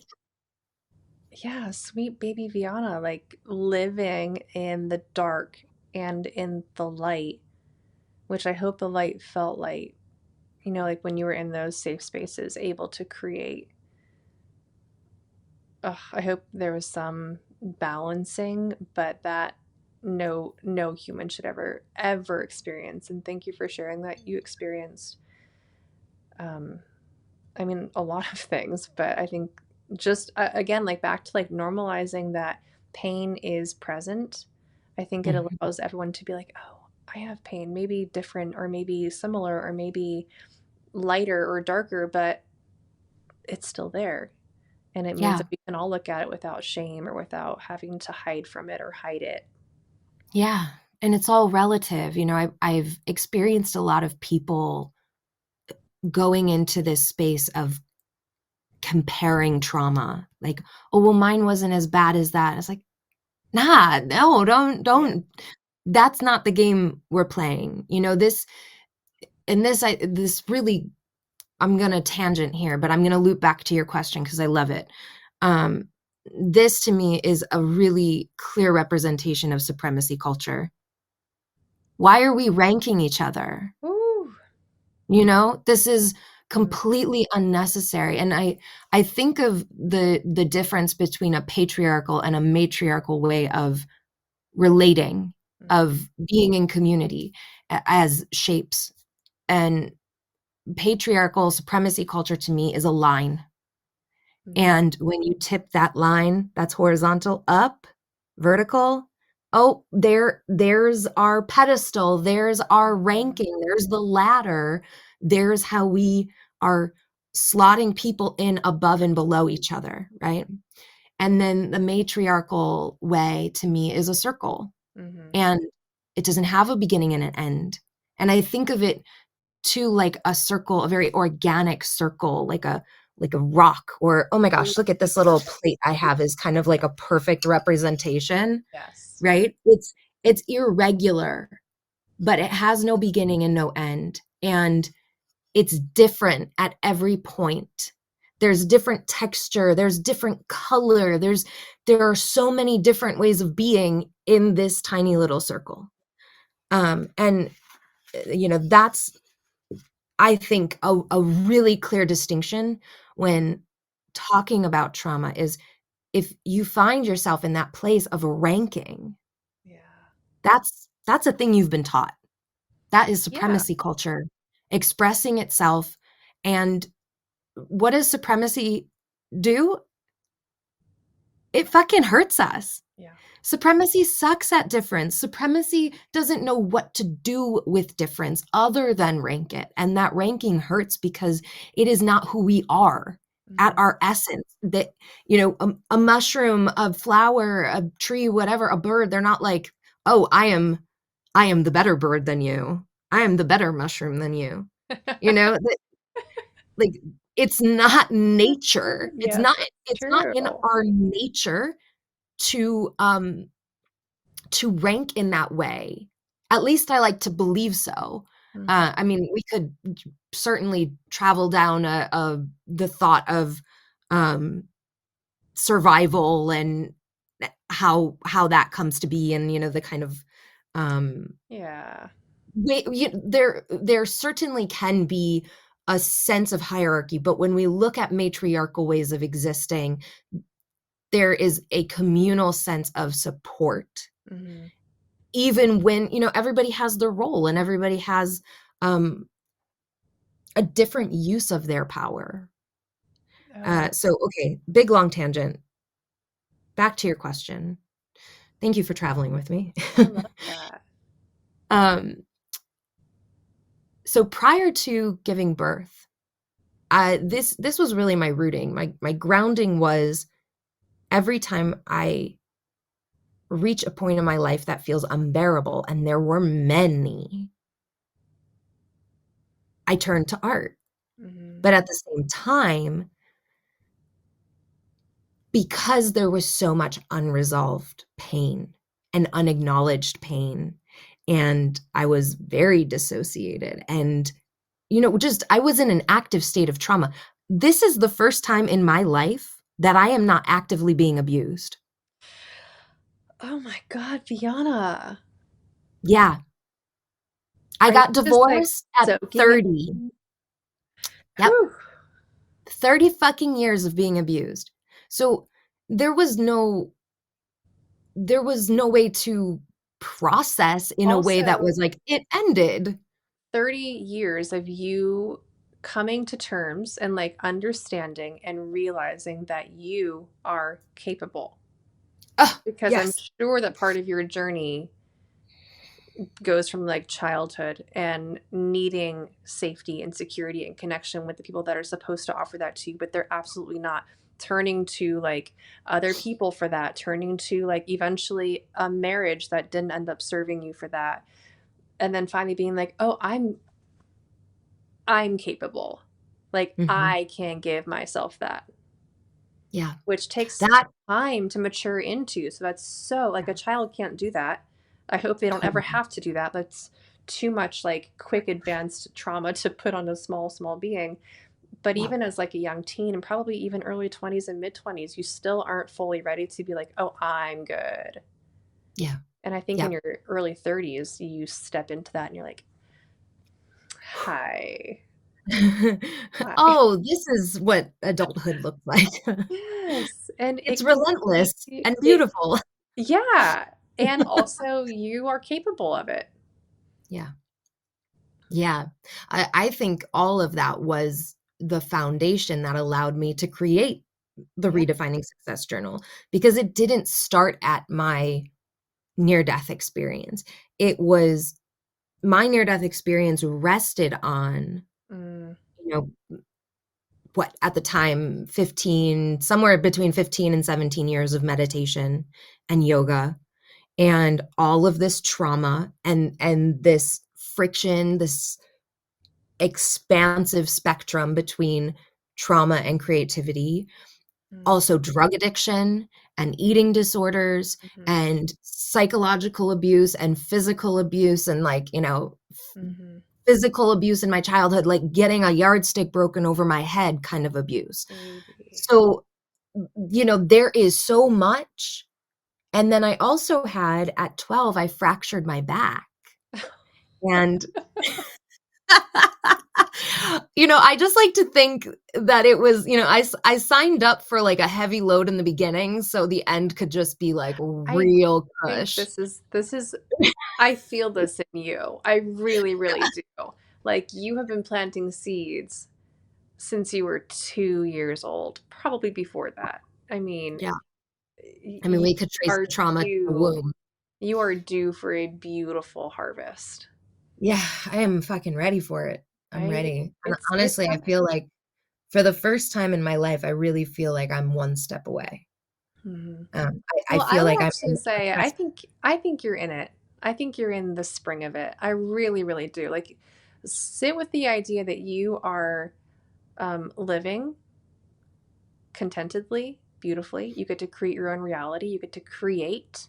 yeah, sweet baby Vyana, like living in the dark and in the light, which I hope the light felt like, like when you were in those safe spaces, able to create. I hope there was some balancing, but that no human should ever experience. And thank you for sharing that you experienced. Um, I mean, a lot of things, but I think just again, like back to like normalizing that pain is present. I think it Mhm. allows everyone to be like, oh, I have pain, maybe different or maybe similar or maybe lighter or darker, but it's still there. And it means Yeah, that we can all look at it without shame or without having to hide from it or hide it. yeah. And it's all relative. I've experienced a lot of people going into this space of comparing trauma. Like, oh, well, mine wasn't as bad as that. It's like, nah, no, Yeah. don't. That's not the game we're playing. This really, I'm going to tangent here, but I'm going to loop back to your question because I love it. Um, this to me is a really clear representation of supremacy culture. Why are we ranking each other? Ooh. This is Mm-hmm. completely unnecessary. And I think of the difference between a patriarchal and a matriarchal way of relating, of being in community. as shapes. And patriarchal supremacy culture to me is a line. And when you tip that line, that's horizontal up, vertical. Oh, there's our pedestal, there's our ranking, there's the ladder, there's how we are slotting people in above and below each other, right? And then the matriarchal way to me is a circle, and it doesn't have a beginning and an end. And I think of it too like a circle, a very organic circle, like a rock, or oh my gosh, look at this little plate I have is kind of like a perfect representation. Yes. Right? It's irregular, but it has no beginning and no end. And it's different at every point. There's different texture, there's different color, there are so many different ways of being in this tiny little circle. And that's, I think, a really clear distinction when talking about trauma is if you find yourself in that place of ranking, that's a thing you've been taught. That is supremacy culture expressing itself. And what does supremacy do? It fucking hurts us. Supremacy sucks at difference. Supremacy doesn't know what to do with difference other than rank it. And that ranking hurts because it is not who we are at our essence. That, a mushroom, a flower, a tree, whatever, a bird, they're not like, oh, I am the better bird than you. I am the better mushroom than you. Like, it's not nature. It's not in our nature to rank in that way. At least I like to believe so. I mean, we could certainly travel down the thought of survival and how that comes to be, and the kind of there certainly can be a sense of hierarchy, but when we look at matriarchal ways of existing, there is a communal sense of support. Even when, everybody has their role and everybody has a different use of their power. So, okay, big long tangent. Back to your question. Thank you for traveling with me. I love that. So prior to giving birth, this was really my rooting. My grounding was every time I reach a point in my life that feels unbearable, and there were many, I turned to art. But at the same time, because there was so much unresolved pain and unacknowledged pain, and I was very dissociated, and I was in an active state of trauma. This is the first time in my life that I am not actively being abused. Oh my God, Vyana. Yeah. I got divorced at 30. Yep. 30 fucking years of being abused. So there was no way to process in a way that was like, it ended. 30 years of you coming to terms and like understanding and realizing that you are capable. Because yes. I'm sure that part of your journey goes from like childhood and needing safety and security and connection with the people that are supposed to offer that to you, but they're absolutely not. Turning to like other people for that, turning to like eventually a marriage that didn't end up serving you for that. And then finally being like, oh, I'm capable. Like I can give myself that. Yeah. Which takes time to mature into. So that's so like a child can't do that. I hope they don't ever have to do that. That's too much like quick advanced trauma to put on a small being. But even as like a young teen and probably even early 20s and mid 20s, you still aren't fully ready to be like, oh, I'm good. Yeah. And I think in your early 30s, you step into that and you're like, hi. Oh, this is what adulthood looks like. Yes. And it's relentless and beautiful. Yeah. And also you are capable of it. Yeah. Yeah. I think all of that was the foundation that allowed me to create the Yeah. Redefining Success Journal, because it didn't start at my near death experience. It was my near death experience rested on, Mm, you know, what at the time, 15, somewhere between 15 and 17 years of meditation and yoga, and all of this trauma and this friction, this expansive spectrum between trauma and creativity, mm, also drug addiction and eating disorders mhm, and psychological abuse and physical abuse, and mhm. physical abuse in my childhood, like getting a yardstick broken over my head kind of abuse. Baby. So, there is so much. And then I also had, at 12, I fractured my back. And I just like to think that it was, I signed up for like a heavy load in the beginning, so the end could just be like I real think cush. this is I feel this in you. I really, really do. Like you have been planting seeds since you were 2 years old, probably before that. I mean, Yeah. I mean, you we could trace are the trauma to the due. womb. You are due for a beautiful harvest. Yeah, I am fucking ready for it. I'm I ready. And it's honestly, I coming. feel like for the first time in my life, I really feel like I'm one step away. Mhm. I Well, I feel would like I'm in actually the say precipice. I think you're in it. I think you're in the spring of it. I really, really do. Like sit with the idea that you are living contentedly, beautifully. You get to create your own reality. You get to create.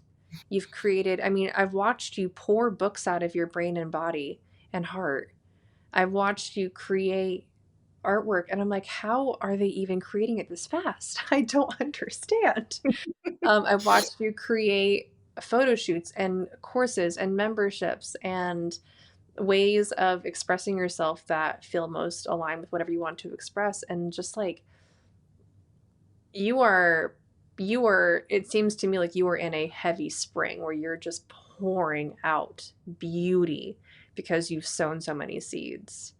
You've created, I mean, I've watched you pour books out of your brain and body and heart. I've watched you create artwork, and I'm like, how are they even creating it this fast? I don't understand. I've watched you create photo shoots and courses and memberships and ways of expressing yourself that feel most aligned with whatever you want to express. And just like you are it seems to me like you are in a heavy spring where you're just pouring out beauty because you've sown so many seeds.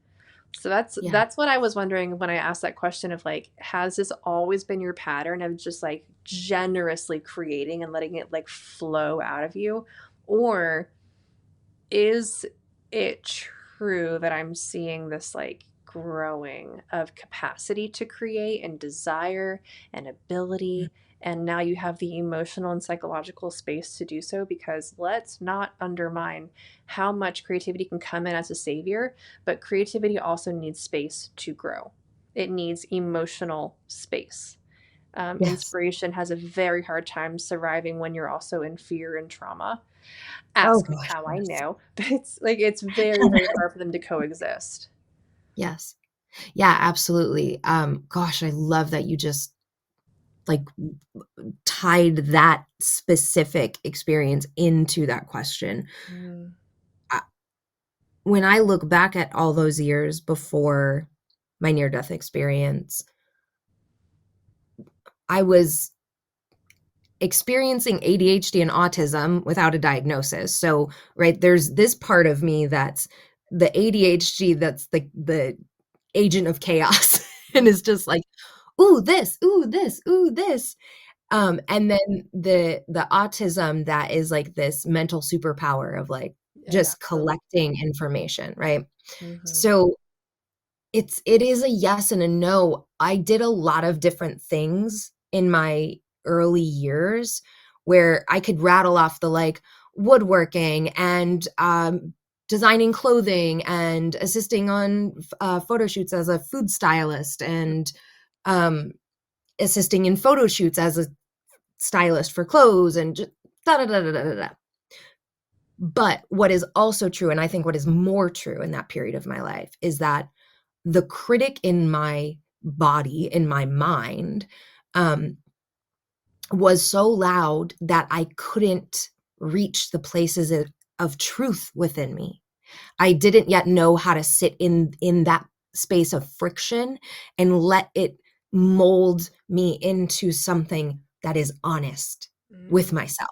So Yeah. that's what I was wondering when I asked that question of like, has this always been your pattern of just like generously creating and letting it like flow out of you? Or is it true that I'm seeing this like growing of capacity to create and desire and ability? And now you have the emotional and psychological space to do so, because let's not undermine how much creativity can come in as a savior, but creativity also needs space to grow. It needs emotional space. Yes. Inspiration has a very hard time surviving when you're also in fear and trauma. Oh Ask me gosh, how I yes. know, but it's like it's very, very hard for them to coexist. Yes. Yeah, absolutely. Gosh, I love that you just like tied that specific experience into that question. Mm, I, when I look back at all those years before my near death experience, I was experiencing ADHD and autism without a diagnosis. So, right, there's this part of me that's the ADHD, that's the agent of chaos and mm, is just like, ooh, this, ooh, this, ooh, this. mm. And then the autism that is like this mental superpower of like Yeah, just absolutely. collecting information, right? Hmm. So it is a yes and a no. I did a lot of different things in my early years where I could rattle off the like woodworking and designing clothing and assisting on photo shoots as a food stylist and um, assisting in photo shoots as a stylist for clothes and just da da da da da da. But what is also true, and I think what is more true in that period of my life, is that the critic in my body, in my mind, um, was so loud that I couldn't reach the places of truth within me. I didn't yet know how to sit in that space of friction and let it mold me into something that is honest with Mm, myself.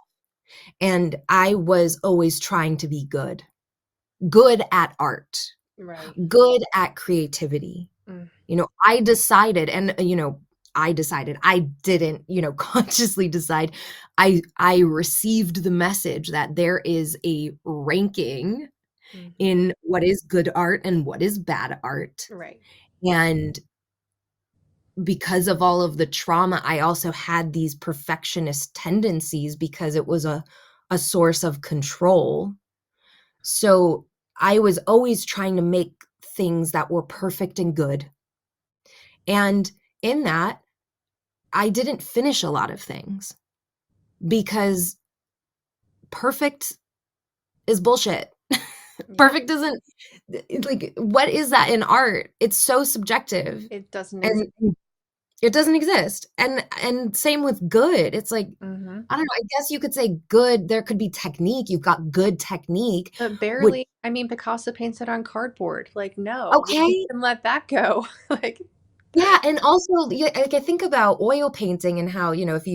And I was always trying to be good at art. Right. good at creativity. Mm. I decided, and I didn't, consciously decide. I received the message that there is a ranking Mhm. in what is good art and what is bad art. Right. And because of all of the trauma, I also had these perfectionist tendencies because it was a source of control. So I was always trying to make things that were perfect and good. And in that, I didn't finish a lot of things because perfect is bullshit. Yeah. Perfect isn't, like, what is that in art? It's so subjective, It doesn't exist. and it doesn't exist. And same with good. It's like, Hmm. I don't know, I guess you could say good, there could be technique. You've got good technique, But which, barely. I mean, Picasso paints it on cardboard. Like, no, we okay, can let that go. Like, yeah, and also, yeah, like, I think about oil painting and how, if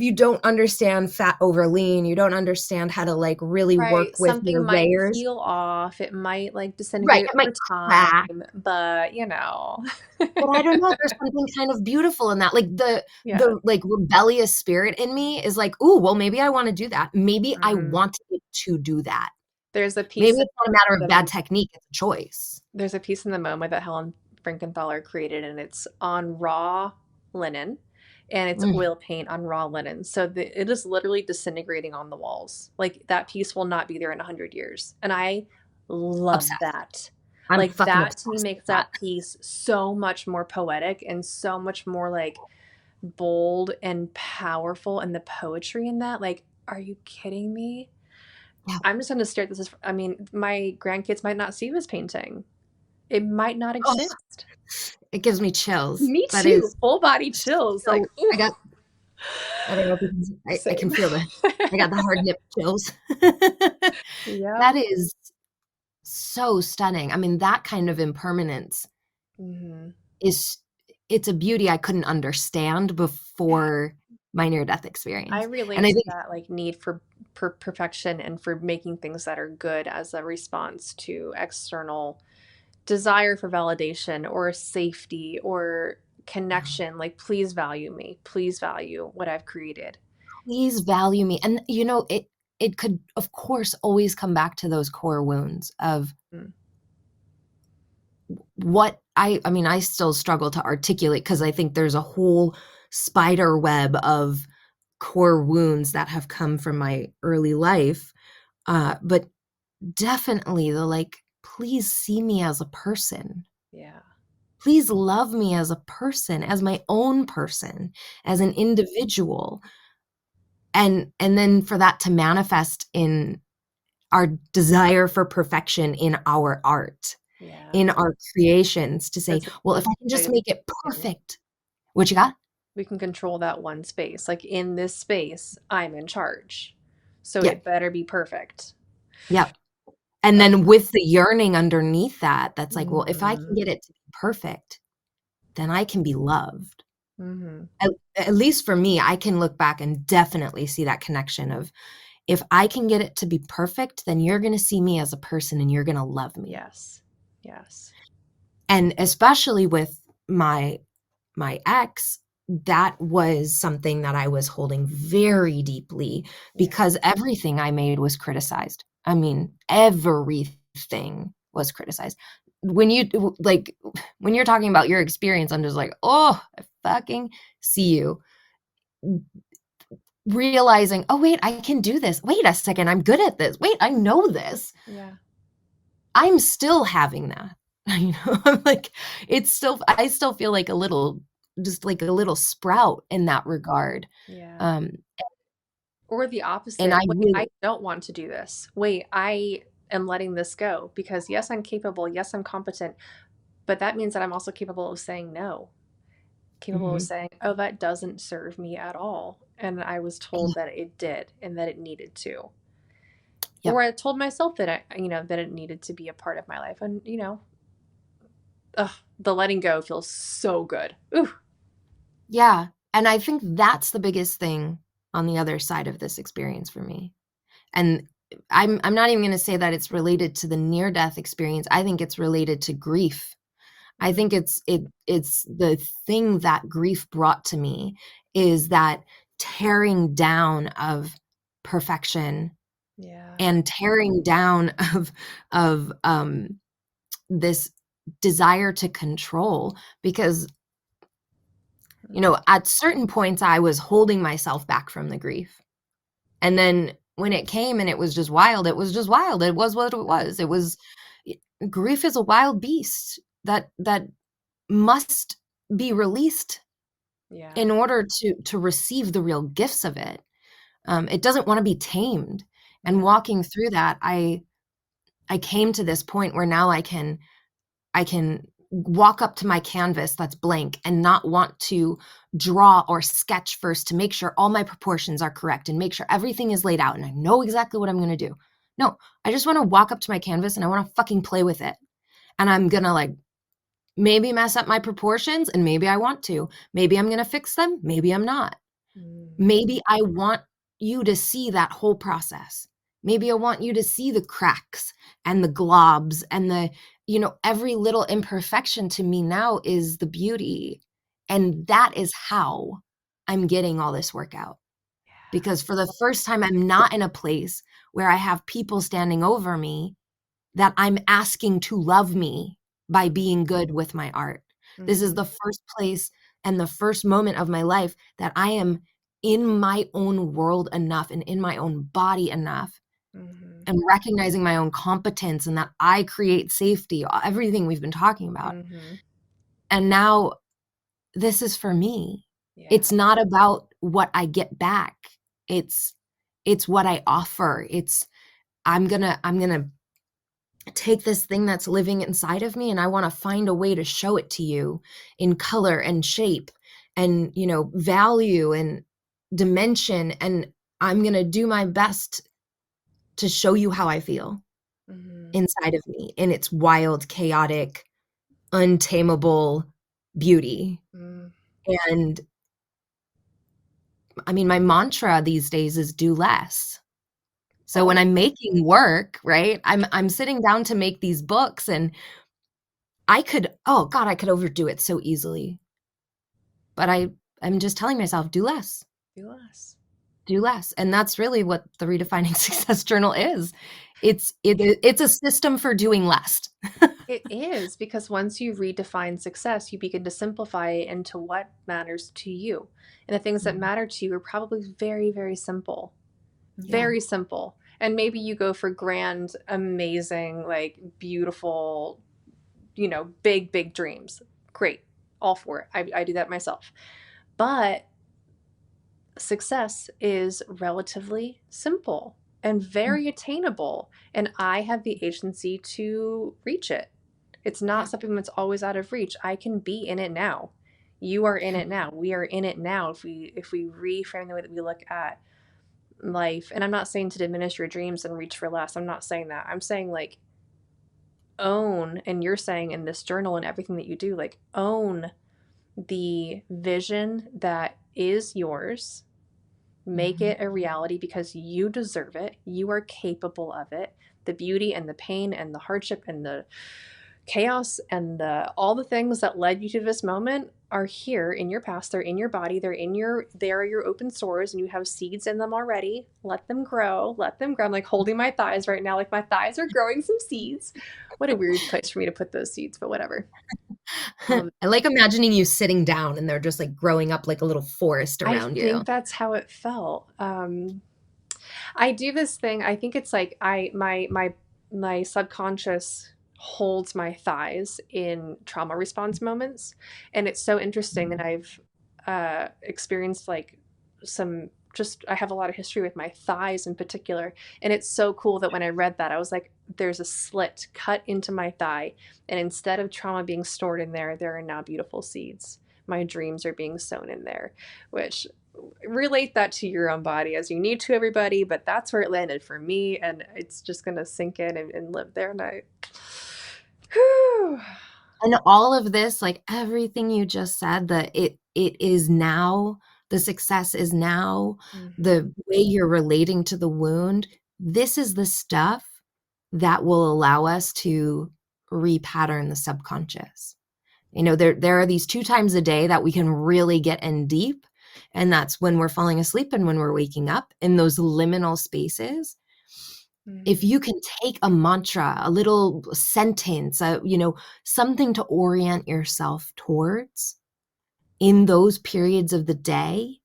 you don't understand fat over lean, you don't understand how to, like, really right, work with something your might layers. peel off. It might like Right, disintegrate it over might crack, time, but you know. but I don't know, there's something kind of beautiful in that, like, Yeah. like, rebellious spirit in me is like, "Ooh, well, maybe I wanna do that. Maybe I Mhm. want it to do that." There's a Maybe piece in it's not a matter of bad the technique, it's a choice. there's a piece in the MoMA that Helen Frankenthaler created, and it's on raw linen, and it's Mm, oil paint on raw linen. So it is literally disintegrating on the walls. Like that piece will not be there in 100 years, and I love obsessed. that. I'm Like fucking that to me obsessed with makes that. that piece so much more poetic and so much more like bold and powerful, and the poetry in that. Like, are you kidding me? Yeah. I'm just going to stare at this. I mean, my grandkids might not see this painting. It might not Oh, exist. it gives me chills. Me That too. is Full body chills. Like, so, ooh, I got I don't know if you can, I can same. feel I got the hard nip chills. Yep. That is so stunning. I mean, that kind of impermanence Hmm. is it's a beauty I couldn't understand Yeah. before my near-death I experience, and relate I to think, that like need for perfection and for making things that are good as a response to external desire for validation or safety or connection. Like, please value me. Please value what I've created. please value me, and, it could, of course, always come back to those core wounds of Mm. what I mean, I still struggle to articulate because I think there's a whole spider web of core wounds that have come from my early life, but definitely the, like, please see me as a person. Yeah. Please love me as a person, as my own person, as an individual, and then for that to manifest in our desire for perfection in our art, Yeah. in our creations, to say, Because "Well, if I can just make it perfect." What you got? we can control that one space. Like, in this space, I'm in charge. So Yeah, it better be perfect. yeah, and Uh, then with the yearning underneath that, that's like, "Well, if I can mhm. get it to be perfect, then I can be loved." Mhm. At at least for me, I can look back and definitely see that connection of, if I can get it to be perfect, then you're gonna see me as a person and you're gonna love me. Yes. Yes. And especially with my ex, that was something that I was holding very deeply Yeah. because everything I made was criticized. I mean, everything was criticized. When like, when you're talking about your experience, I'm just like, "Oh, I fucking see you." Realizing, "Oh, wait, I can do this. Wait a second, I'm good at this. Wait, I know this." Yeah. I'm still having that. I'm like, I still feel like a little, just like a little sprout in that regard. Yeah. Um, Or the and opposite. I Wait, really I don't want to do this. Wait, I am letting this go because yes, I'm capable. Yes, I'm competent. But that means that I'm also capable of saying no. Capable of Mhm. saying, oh, that doesn't serve me at all. And I was told that it did and that it needed to. Or Yep. I told myself that that it needed to be a part of my life. And, ugh, the letting go feels so good. Ooh. Yeah, and I think that's the biggest thing on the other side of this experience for me. And I'm not even going to say that it's related to the near death experience. I think it's related to grief. I think it's the thing that grief brought to me is that tearing down of perfection Yeah. and tearing down of this desire to control, because at certain points I was holding myself back from the grief. And then when it came and it was just wild, it was just wild. It was what it was. Grief is a wild beast that must be released Yeah. in order to receive the real gifts of it. It doesn't want to be tamed. And walking through that, I came to this point where now I can walk up to my canvas that's blank and not want to draw or sketch first to make sure all my proportions are correct and make sure everything is laid out and I know exactly what I'm going to do. No, I just want to walk up to my canvas and I want to fucking play with it. And I'm going to like maybe mess up my proportions, and maybe I want to. Maybe I'm going to fix them. Maybe I'm not. Maybe I want you to see that whole process. Maybe I want you to see the cracks and the globs and the, every little imperfection to me now is the beauty. And that is how I'm getting all this work out. Because for the first time, I'm not in a place where I have people standing over me that I'm asking to love me by being good with my art. This is the first place and the first moment of my life that I am in my own world enough and in my own body enough and recognizing my own competence and that I create safety, everything we've been talking about. And now this is for me. Yeah. It's not about what I get back. It's what I offer. I'm going to take this thing that's living inside of me and I want to find a way to show it to you in color and shape and, value and dimension. And I'm going to do my best to show you how I feel inside of me in its wild, chaotic, untamable beauty. And I mean, my mantra these days is do less. So when I'm making work, right, I'm sitting down to make these books and I could overdo it so easily. But I'm just telling myself, do less. Do less. Do less. And that's really what the Redefining Success Journal is. It's a system for doing less. It is, because once you redefine success, you begin to simplify it into what matters to you. And the things that matter to you are probably very, very simple. Very simple. And maybe you go for grand, amazing, like beautiful, big, big dreams. Great. All for it. I do that myself. But success is relatively simple and very attainable. And I have the agency to reach it. It's not something that's always out of reach. I can be in it now. You are in it now. We are in it now. If we reframe the way that we look at life, and I'm not saying to diminish your dreams and reach for less. I'm not saying that. I'm saying like own, and you're saying in this journal and everything that you do, like own the vision that is yours. Make it a reality because you deserve it. You are capable of it. The beauty and the pain and the hardship and the chaos and all the things that led you to this moment are here in your past. They're in your body. They are your open sores, and you have seeds in them already. Let them grow. Let them grow. I'm like holding my thighs right now. Like my thighs are growing some seeds. What a weird place for me to put those seeds, but whatever. I like imagining you sitting down and they're just like growing up like a little forest around you. I think that's how it felt. I do this thing. I think it's like my subconscious holds my thighs in trauma response moments, and it's so interesting that I've experienced like I have a lot of history with my thighs in particular, and it's so cool that when I read that I was like, there's a slit cut into my thigh, and instead of trauma being stored in there are now beautiful seeds. My dreams are being sown in there, which relate that to your own body as you need to, everybody, but that's where it landed for me, and it's just gonna sink in and live there. And all of this, like everything you just said, that it is now, the success is now, the way you're relating to the wound this is the stuff that will allow us to repattern the subconscious. There are these 2 times a day that we can really get in deep, and that's when we're falling asleep and when we're waking up in those liminal spaces. If you can take a mantra, a little sentence, something to orient yourself towards in those periods of the day,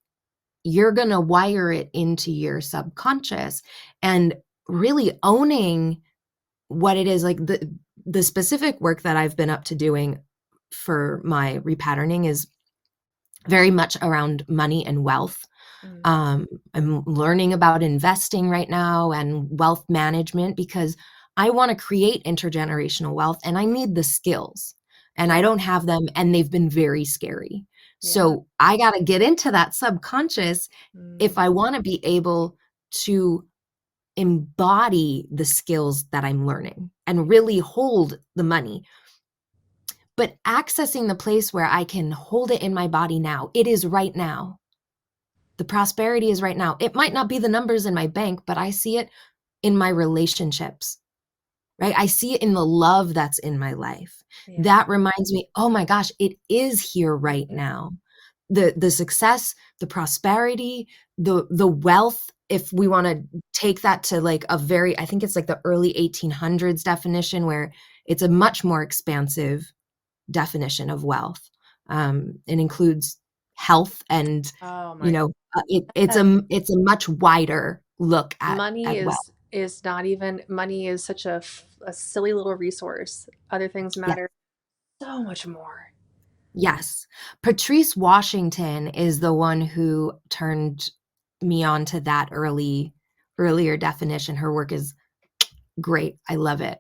you're going to wire it into your subconscious. And really owning what it is, like the specific work that I've been up to doing for my repatterning is very much around money and wealth. I'm learning about investing right now and wealth management because I want to create intergenerational wealth, and I need the skills, and I don't have them, and they've been very scary. Yeah. So I got to get into that subconscious if I want to be able to embody the skills that I'm learning and really hold the money. But accessing the place where I can hold it in my body now, it is right now. The prosperity is right now. It might not be the numbers in my bank, but I see it in my relationships, right? I see it in the love that's in my life. Yeah. That reminds me, oh my gosh, it is here right now. The success, the prosperity, the wealth, if we want to take that to like I think it's like the early 1800s definition, where it's a much more expansive definition of wealth. It includes health and, Oh my it's a much wider look money at wealth. is not even money is such a silly little resource. Other things matter so much more. Yes. Patrice Washington is the one who turned me on to that earlier definition. Her work is great. I love it.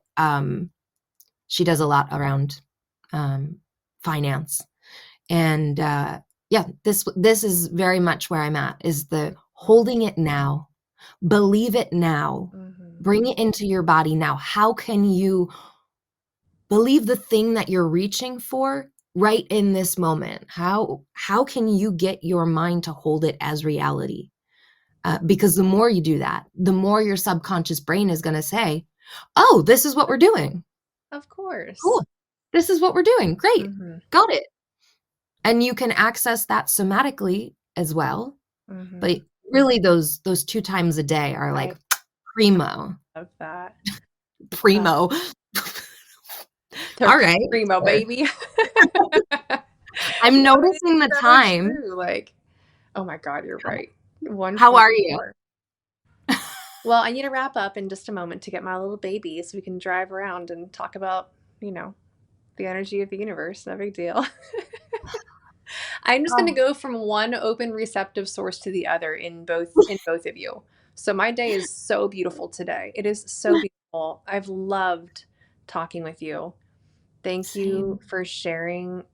She does a lot around finance. And this is very much where I'm at, is the holding it now, believe it now, bring it into your body now. How can you believe the thing that you're reaching for right in this moment? How can you get your mind to hold it as reality? Because the more you do that, the more your subconscious brain is going to say, oh, this is what we're doing. Of course. Cool. This is what we're doing. Great. Got it. And you can access that somatically as well. But really those 2 times a day are like primo. Love that. Primo. All right. Primo, baby. I'm noticing the time. True. Like, oh my God, you're right. How are you? Well, I need to wrap up in just a moment to get my little baby so we can drive around and talk about, the energy of the universe. No big deal. I'm just going to go from one open receptive source to the other in both of you. So my day is so beautiful today. It is so beautiful. I've loved talking with you. Thank you for sharing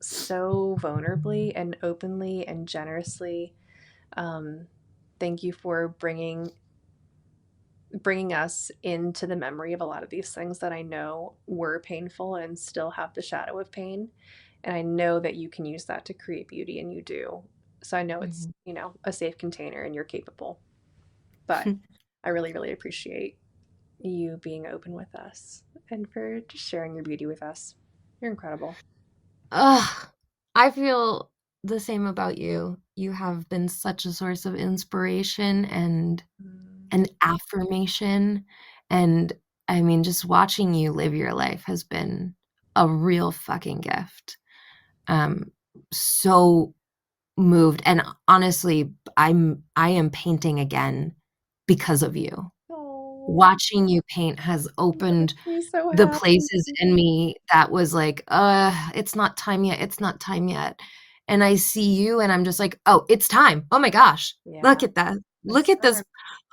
so vulnerably and openly and generously. Thank you for bringing us into the memory of a lot of these things that I know were painful and still have the shadow of pain. And I know that you can use that to create beauty, and you do. So I know it's, a safe container and you're capable. But I really, really appreciate you being open with us and for just sharing your beauty with us. You're incredible. I feel the same about you. You have been such a source of inspiration and an affirmation. And I mean, just watching you live your life has been a real fucking gift. So moved. And honestly, I am painting again because of you. Watching you paint has opened the places in me that was like, it's not time yet. It's not time yet. And I see you and I'm just like, oh, it's time. Oh my gosh. Yeah. Look at that. Look at this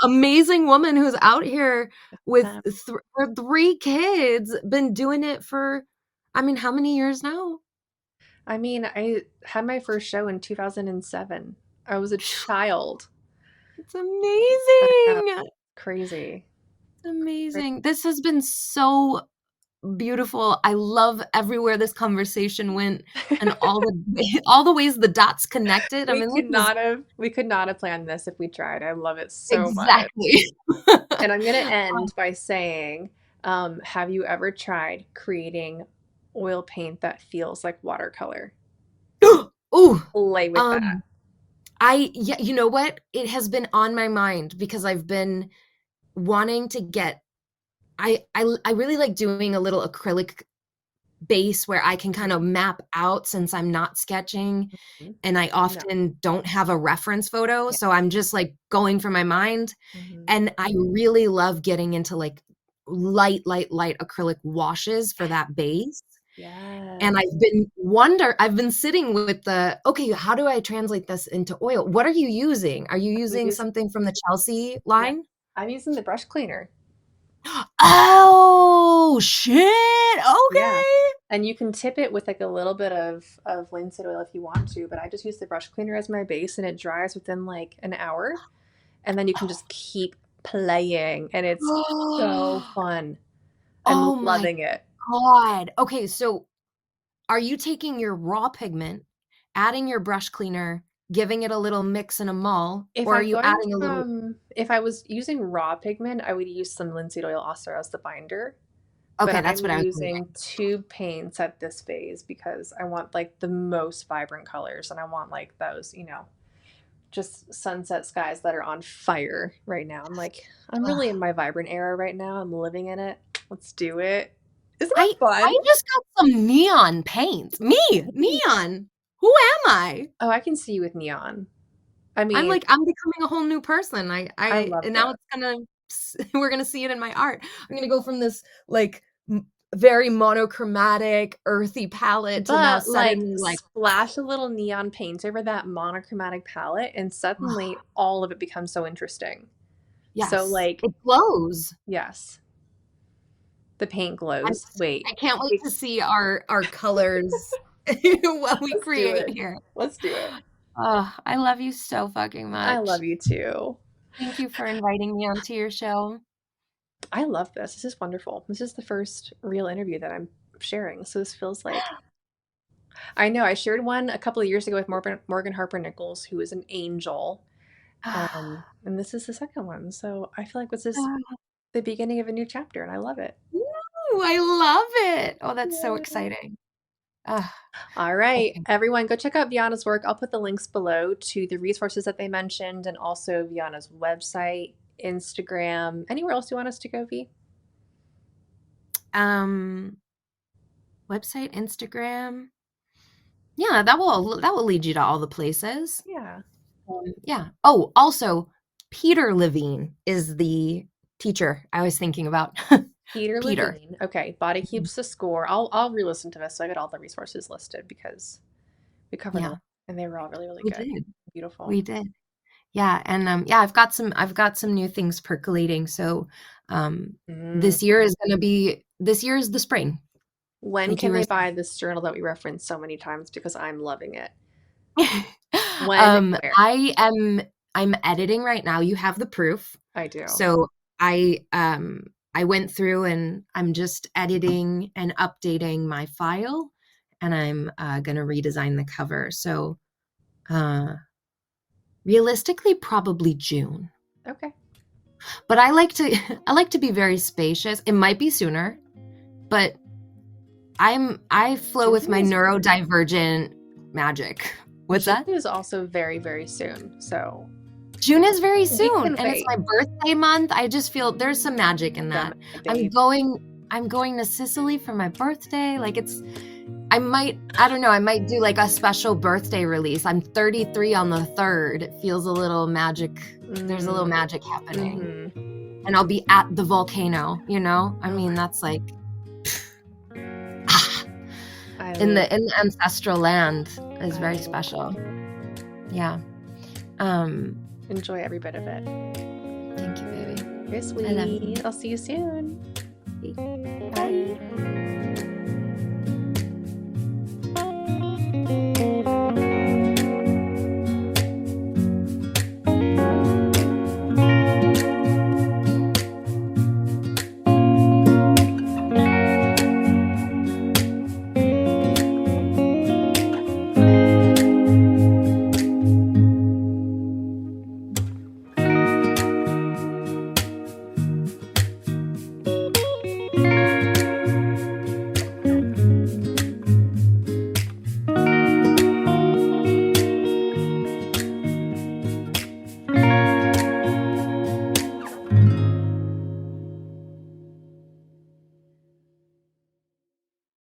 amazing woman who's out here with 3 kids, been doing it for, how many years now? I had my first show in 2007. I was a child. It's amazing. Crazy. It's amazing. This has been so beautiful. I love everywhere this conversation went and all the ways the dots connected. I mean, We could not have planned this if we tried. I love it so much. exactly. And I'm going to end by saying, have you ever tried creating oil paint that feels like watercolor? Ooh, Play with that. yeah, you know what? It has been on my mind because I've been wanting to get I really like doing a little acrylic base where I can kind of map out since I'm not sketching Mhm. and I No. often don't have a reference photo. Yeah. So I'm just like going from my mind. Mhm. And I really love getting into like light acrylic washes for that base. And Yes. I've been sitting with okay, how do I translate this into oil? What are you using? Are you We using use, something from the Chelsea yeah, line? I'm using the brush cleaner. Oh, shit. Yeah. Okay. And you can tip it with like a little bit of linseed oil if you want to, but I just use the brush cleaner as my base and it dries within like an hour. And then you can just keep playing and it's so fun. I'm Oh my loving it. God. Okay, so are you taking your raw pigment, adding your brush cleaner, giving it a little mix and a mull, or are you adding a little If I was using raw pigment, I would use some linseed oil also as the binder. But Okay, that's I'm what I was wondering. using tube paints at this phase because I want like the most vibrant colors and I want like those, just sunset skies that are on fire right now. I'm really in my vibrant era right now. I'm living in it. Let's do it. Isn't I it fun? I just got some neon paint. Me, neon. Who am I? Oh, I can see you with neon. I I'm mean, like I'm becoming a whole new person. I I love and now this. it's gonna we're gonna see it in my art. I'm gonna go from this like very monochromatic, earthy palette to now But like suddenly like splash a little neon paint over that monochromatic palette and suddenly all of it becomes so interesting. So yes, like, it glows. yes, the paint I'm glows. Wait, I can't wait wait, to see our colors what we let's do create it. here. Let's do it. Oh, I love you so fucking I much. love you too. Thank you for inviting me onto your show. I love this. This is wonderful. This is the first real interview that I'm sharing. So this feels like I know I shared one a couple of years ago with Morgan Harper Nichols, who is an angel. And this is the second one. So I feel like this is the beginning of a new chapter and I love it. Ooh, I love it. Oh, that's so Yeah. exciting. Ugh, All right, okay. everyone, go check out Vyana's work. I'll put the links below to the resources that they mentioned and also Vyana's website, Instagram. Anywhere else you want us to go, V? Um, Website, Instagram. Yeah, that will lead you to all the places. Yeah. Yeah. Oh, also, Peter Levine is the teacher I was thinking about. Peter Peter. Levine. Okay, Body Mhm. Keeps the Score. I'll re-listen to this so I get all the resources listed because we covered a Yeah, lot and they were all really, really we good. did. Beautiful. We did. Yeah, and yeah, I've got some new things percolating. So, um, Mm. this year is the spring. When Like you can were they buy this journal that we referenced so many times because I'm loving it? saying. When and where? I'm editing right now. You have the proof. I do. So I went through and I'm just editing and updating my file and I'm gonna redesign the cover. So uh realistically probably June. Okay. But I like to I like to be very spacious. It might be sooner, but I flow with June my is neurodivergent magic. What's June that? is also very, very soon. So June is very we soon can and it's wait. my birthday month. I just feel there's some magic in that. Babe. I'm going to Sicily for my birthday. Like I don't know, I might do like a special birthday release. I'm 33 on the 3rd. It feels a little magic. There's a little magic happening. Mm-hmm. And I'll be at the volcano, you know? I mean, that's like in the ancestral land is very special. Yeah. Enjoy every bit of it. Thank you, baby. You're sweet. I love you. I'll see you soon.